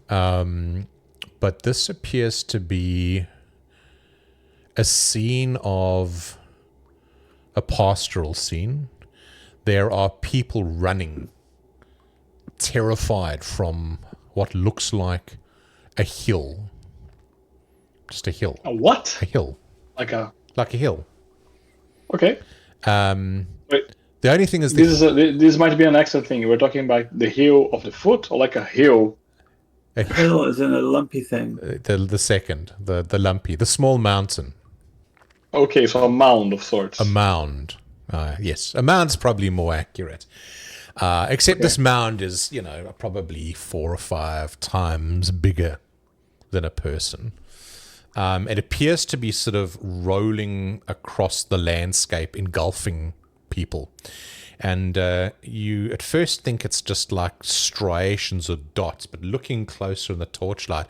But this appears to be a scene of a pastoral scene. There are people running, terrified from what looks like a hill. Just a hill. A what? A hill. Like a hill. Okay. Wait. The only thing is this might be an excellent thing. We're talking about the heel of the foot, or like a heel. A hill is in a lumpy thing. The second, the lumpy, the small mountain. Okay, so a mound of sorts. A mound. Yes, a mound's probably more accurate. Except this mound is, probably 4 or 5 times bigger than a person. It appears to be sort of rolling across the landscape, engulfing people. And you at first think it's just like striations or dots, but looking closer in the torchlight,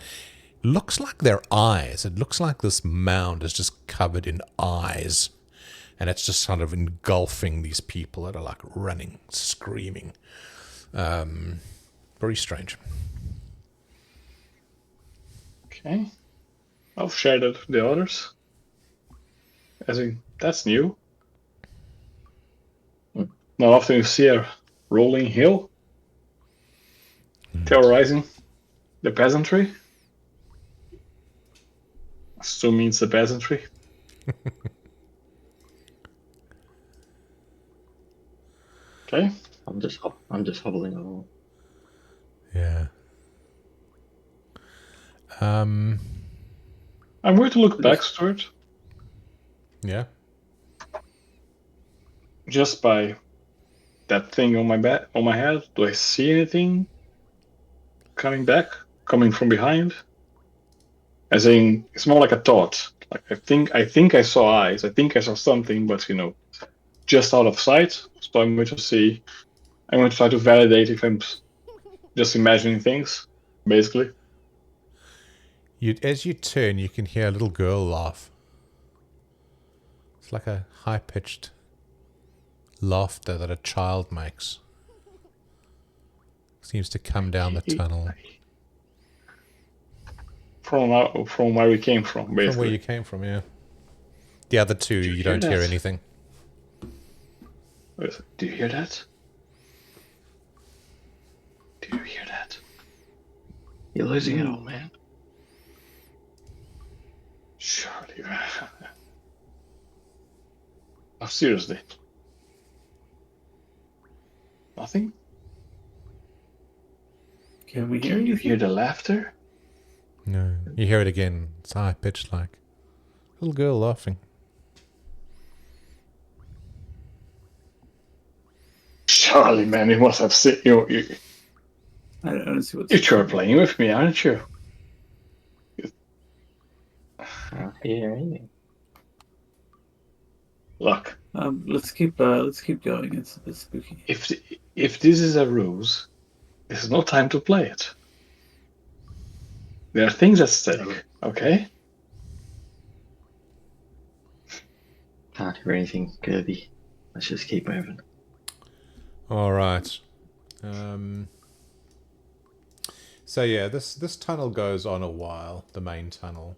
looks like they're eyes. It looks like this mound is just covered in eyes. And it's just kind of engulfing these people that are like running, screaming. Very strange. Okay. I'll share that with the others. As in, that's new. Not often you see a rolling hill terrorizing the peasantry. Assuming it's the peasantry. Okay. I'm just hobbling along. Yeah. I'm going to look back, Stuart. Yeah. Just by that thing on my head. Do I see anything coming back, coming from behind? As in, it's more like a thought. Like I think I saw eyes. I think I saw something, but just out of sight. So I'm going to see. I'm going to try to validate if I'm just imagining things, basically. As you turn, you can hear a little girl laugh. It's like a high-pitched laughter that a child makes. Seems to come down the tunnel. From where we came from, basically. From where you came from, yeah. The other two, you don't hear anything. Do you hear that? Do you hear that? You're losing it, old man. Surely. Oh, seriously. Nothing? Can we hear Can you anything? hear the laughter? No. You hear it again. It's high-pitched like. Little girl laughing. Surely, man, you must have seen you. I don't see what's. You're sure playing with me, aren't you? I hear anything. Look. Let's keep going. It's a bit spooky. If this is a ruse, this is no time to play it. There are things at stake, okay? Can't hear anything, Kirby. Let's just keep moving. All right. So yeah, this tunnel goes on a while. The main tunnel,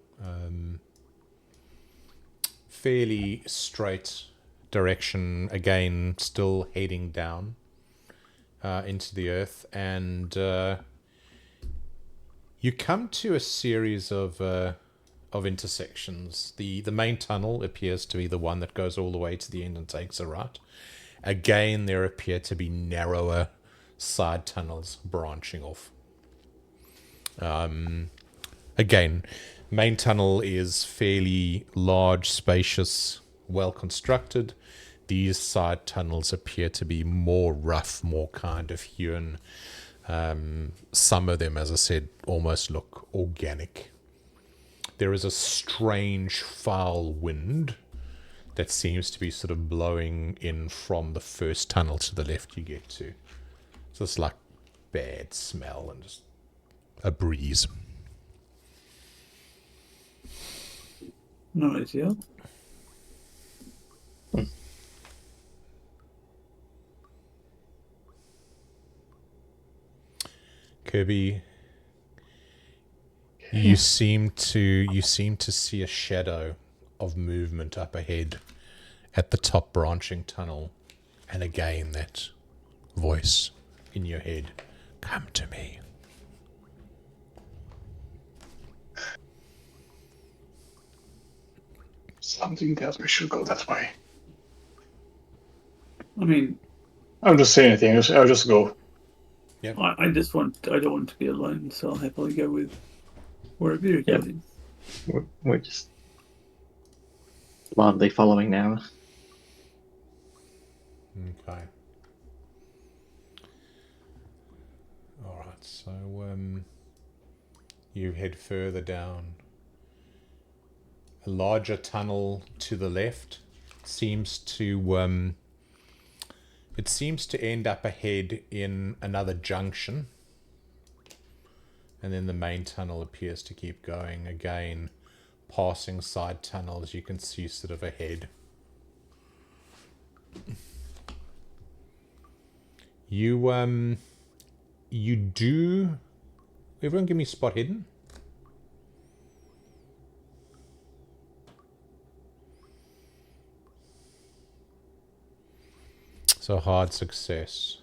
fairly straight direction. Again, still heading down into the earth, and you come to a series of intersections. The main tunnel appears to be the one that goes all the way to the end and takes a right. Again, there appear to be narrower side tunnels branching off. Again, main tunnel is fairly large, spacious, well constructed. These side tunnels appear to be more rough, more kind of hewn. Some of them, as I said, almost look organic. There is a strange foul wind that seems to be sort of blowing in from the first tunnel to the left you get to. So it's like bad smell and just a breeze. No idea. Kirby, you seem to see a shadow of movement up ahead at the top branching tunnel, and again that voice in your head, "Come to me." Something tells me we should go that way. I mean, I don't just say anything. I'll just go. Yep. I don't want to be alone, so I'll happily go with wherever you're going. We're just blindly following now. Okay. All right. So you head further down. A larger tunnel to the left seems to It seems to end up ahead in another junction. And then the main tunnel appears to keep going again, passing side tunnels you can see sort of ahead. You do... Everyone give me spot hidden. So hard success.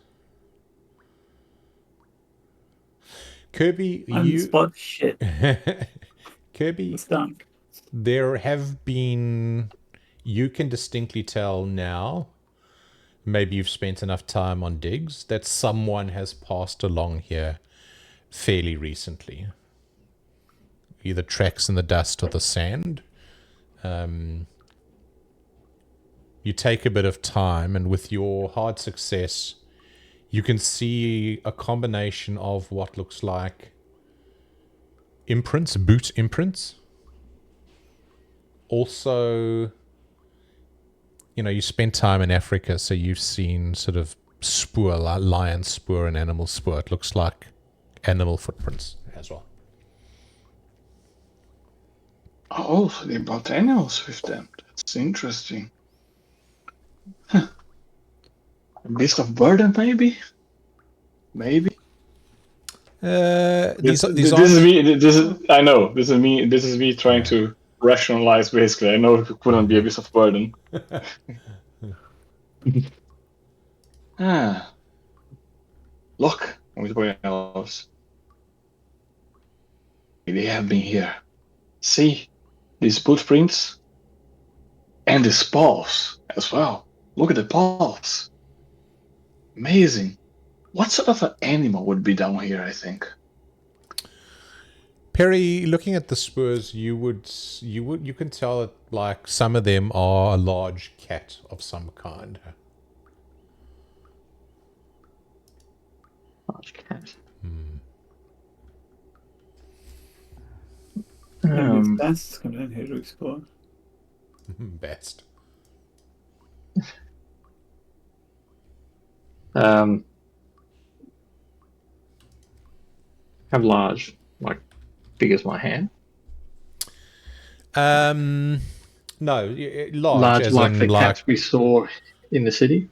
Kirby, Unspot shit. Kirby, It's done. there have been... You can distinctly tell now, maybe you've spent enough time on digs, that someone has passed along here fairly recently. Either tracks in the dust or the sand. You take a bit of time, and with your hard success, you can see a combination of what looks like imprints, boot imprints. Also, you know, you spent time in Africa, so you've seen sort of spoor, lion spoor and animal spoor. It looks like animal footprints as well. Oh, so they brought animals with them. That's interesting. Huh. A beast of burden, maybe? Maybe. These This is me. I know. This is me. This is me trying to rationalize. Basically, I know it couldn't be a beast of burden. Look, with else. They have been here. See these footprints and these paws as well. Look at the paws. Amazing. What sort of an animal would be down here? I think. Perry, looking at the spurs, you can tell that like some of them are a large cat of some kind. Large cat. Best come down here to explore. Best. How large? Like big as my hand? No, large as like in the like cats we saw in the city.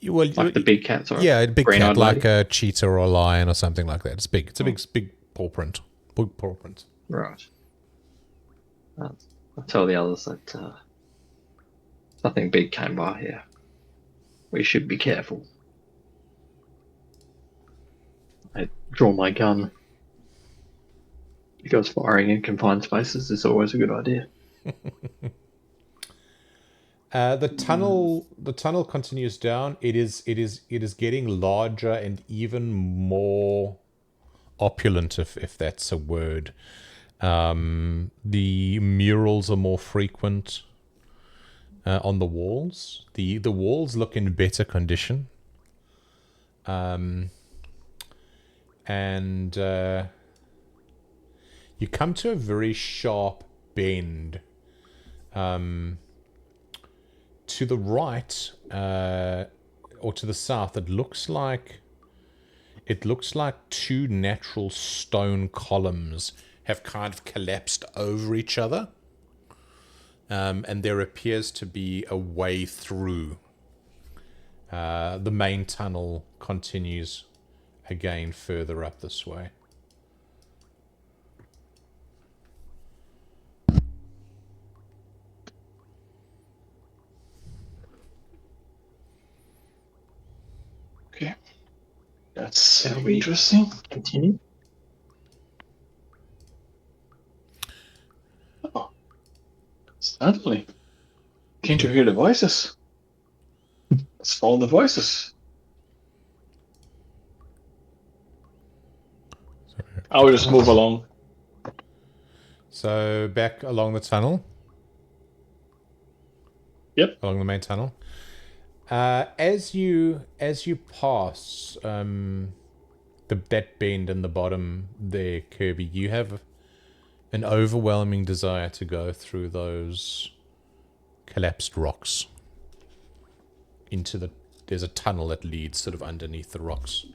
Well, like the big cats, or yeah, a big cat green-eyed like lady? a cheetah or a lion or something like that. It's big. It's a big paw print. Big paw print. Right. I'll tell the others that something big came by here. We should be careful. I draw my gun because firing in confined spaces is always a good idea. The tunnel continues down. It is getting larger and even more opulent, if that's a word. The murals are more frequent on the walls. The walls look in better condition. And you come to a very sharp bend. To the right, or to the south, it looks like two natural stone columns have kind of collapsed over each other, and there appears to be a way through. The main tunnel continues again further up this way. Okay, that's interesting. Continue. Oh, suddenly, can't you hear the voices? Let's follow the voices. I will just move along. So back along the tunnel. Yep. Along the main tunnel. As you pass that bend in the bottom there, Kirby, you have an overwhelming desire to go through those collapsed rocks into there's a tunnel that leads sort of underneath the rocks.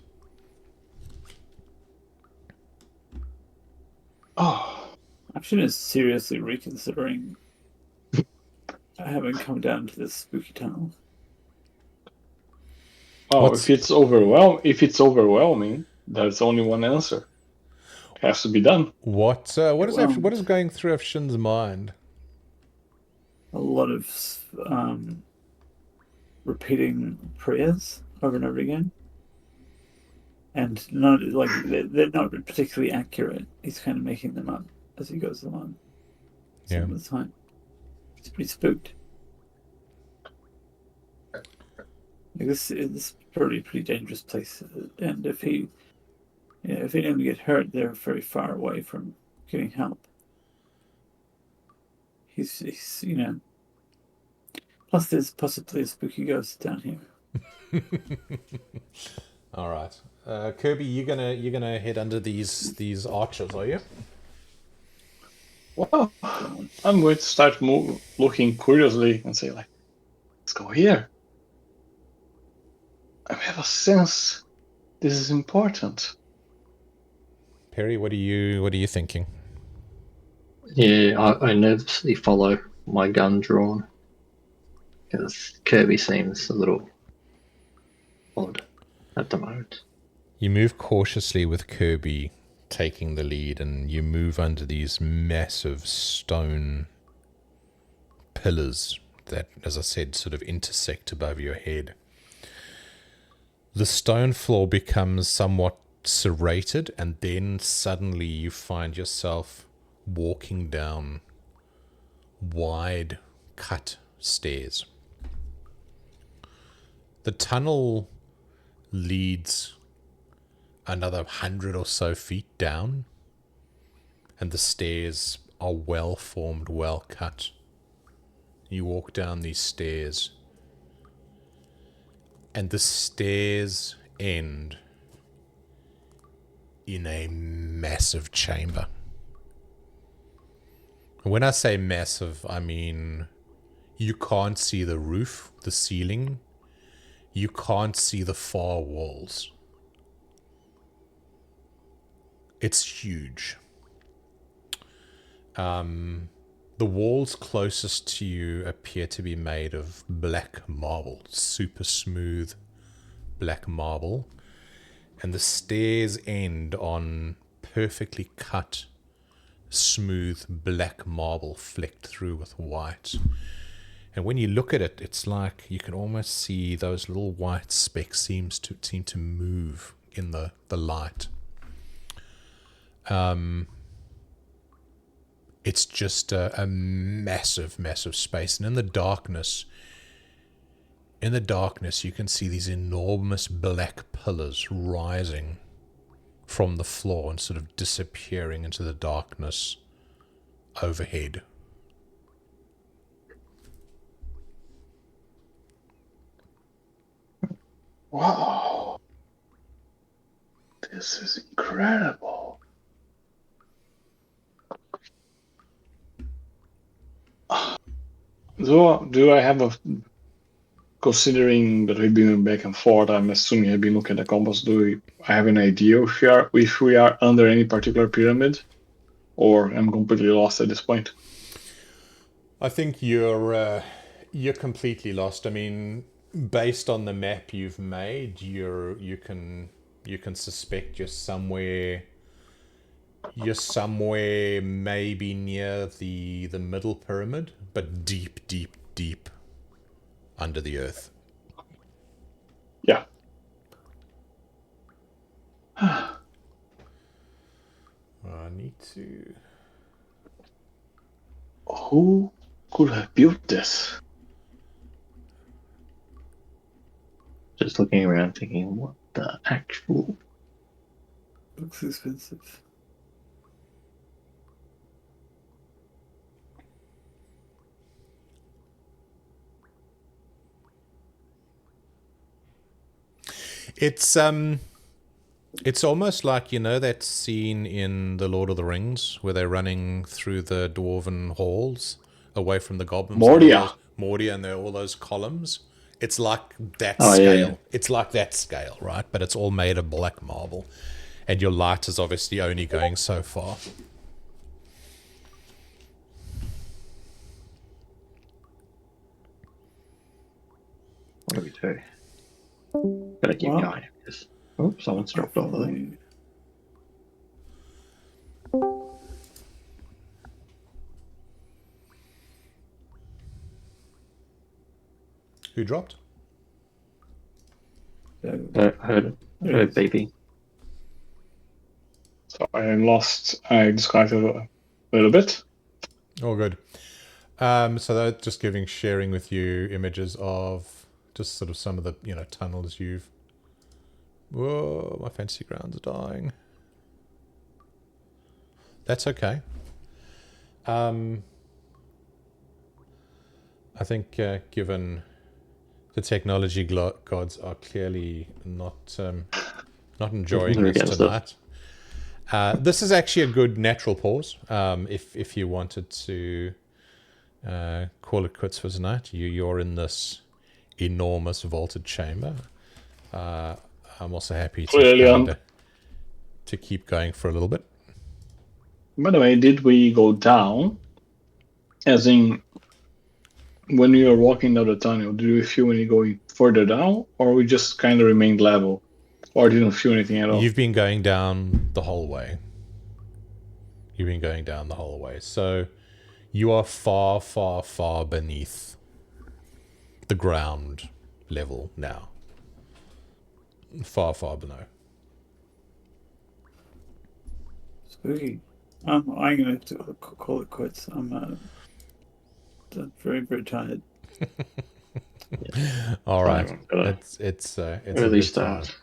Oh, Action is seriously reconsidering having come down to this spooky tunnel. oh, if it's overwhelming, there's only one answer. It has to be done. What is going through Afshin's mind? A lot of repeating prayers over and over again, and not like they're not particularly accurate. He's kind of making them up as he goes along. Some of the time, he's pretty spooked. Like this is pretty dangerous place, and if he didn't get hurt, they're very far away from getting help. He's Plus, there's possibly a spooky ghost down here. All right, Kirby, you're gonna head under these arches, are you? Well, I'm going to start looking curiously and say, like, let's go here. I have a sense this is important. Perry, what are you thinking? Yeah, I nervously follow my gun drawn because Kirby seems a little odd at the moment. You move cautiously with Kirby taking the lead, and you move under these massive stone pillars that, as I said, sort of intersect above your head. The stone floor becomes somewhat serrated, and then suddenly you find yourself walking down wide cut stairs. The tunnel leads another 100 or so feet down, and the stairs are well formed, well cut. You walk down these stairs, and the stairs end in a massive chamber. When I say massive, I mean you can't see the roof, the ceiling. You can't see the far walls. It's huge. The walls closest to you appear to be made of black marble, super smooth black marble, and the stairs end on perfectly cut, smooth black marble flecked through with white. And when you look at it, it's like you can almost see those little white specks seem to move in the light. It's just a massive, massive space. And in the darkness, you can see these enormous black pillars rising from the floor and sort of disappearing into the darkness overhead. Wow. This is incredible. Do I have a... Considering that we've been back and forth, I'm assuming I've been looking at the compass. I have an idea if we are under any particular pyramid? Or I'm completely lost at this point? I think you're completely lost. I mean, based on the map you've made, you can suspect you're somewhere maybe near the middle pyramid, but deep under the earth. Yeah. I need to... Who could have built this? Just looking around thinking, what the actual... Looks expensive. It's almost like, you know, that scene in The Lord of the Rings where they're running through the dwarven halls away from the goblins. Moria, and there are all those columns, It's like that Oh, scale. yeah. It's like that scale, right? But it's all made of black marble. And your light is obviously only going so far. What do we do? Gotta keep going. Because, oh, someone's dropped off there. Who dropped? Heard beeping. So I disconnected a little bit. Oh, good. So they're just sharing with you images of just sort of some of the, tunnels you've... Whoa, my fantasy grounds are dying. That's okay. I think given the technology gods are clearly not enjoying this tonight. This is actually a good natural pause. If you wanted to call it quits for tonight, you're in this enormous vaulted chamber. I'm also happy to keep going for a little bit. By the way, did we go down? As in, when we were walking down the tunnel, did we feel any going further down, or we just kind of remained level, or didn't feel anything at all? You've been going down the whole way. So you are far, far, far beneath the ground level now. Far, far below. Spooky. I'm going to have to call it quits. I'm very, very tired. All right. It's early start.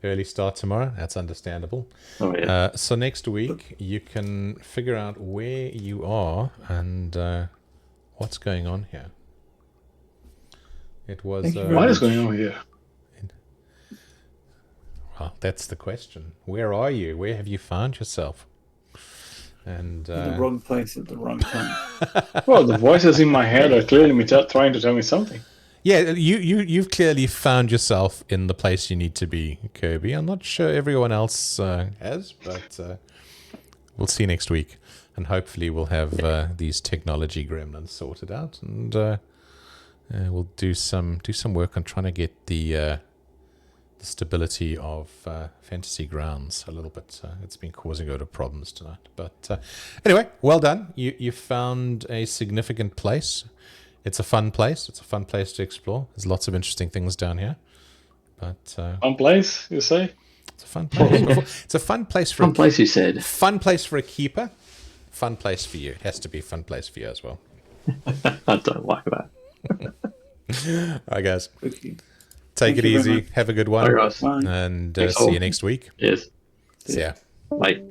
Early start tomorrow. That's understandable. Oh, yeah. So next week you can figure out where you are and what's going on here. It was. What is going on here? Well, that's the question. Where are you? Where have you found yourself? And in the wrong place at the wrong time. Well, the voices in my head are clearly trying to tell me something. Yeah, you've clearly found yourself in the place you need to be, Kirby. I'm not sure everyone else has, but we'll see next week, and hopefully we'll have these technology gremlins sorted out, and we'll do some work on trying to get the stability of Fantasy Grounds a little bit. It's been causing a lot of problems tonight. But anyway, well done. You found a significant place. It's a fun place. It's a fun place to explore. There's lots of interesting things down here. But fun place, you say? It's a fun place. It's a fun place for you said. Fun place for a keeper. Fun place for you. It has to be a fun place for you as well. I don't like that. All right, guys. Okay. Take it easy. Have a good one. Bye, guys. And see you next week. Yes. See ya. Bye.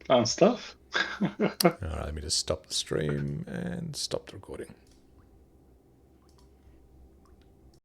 Fun stuff. All right, let me just stop the stream and stop the recording.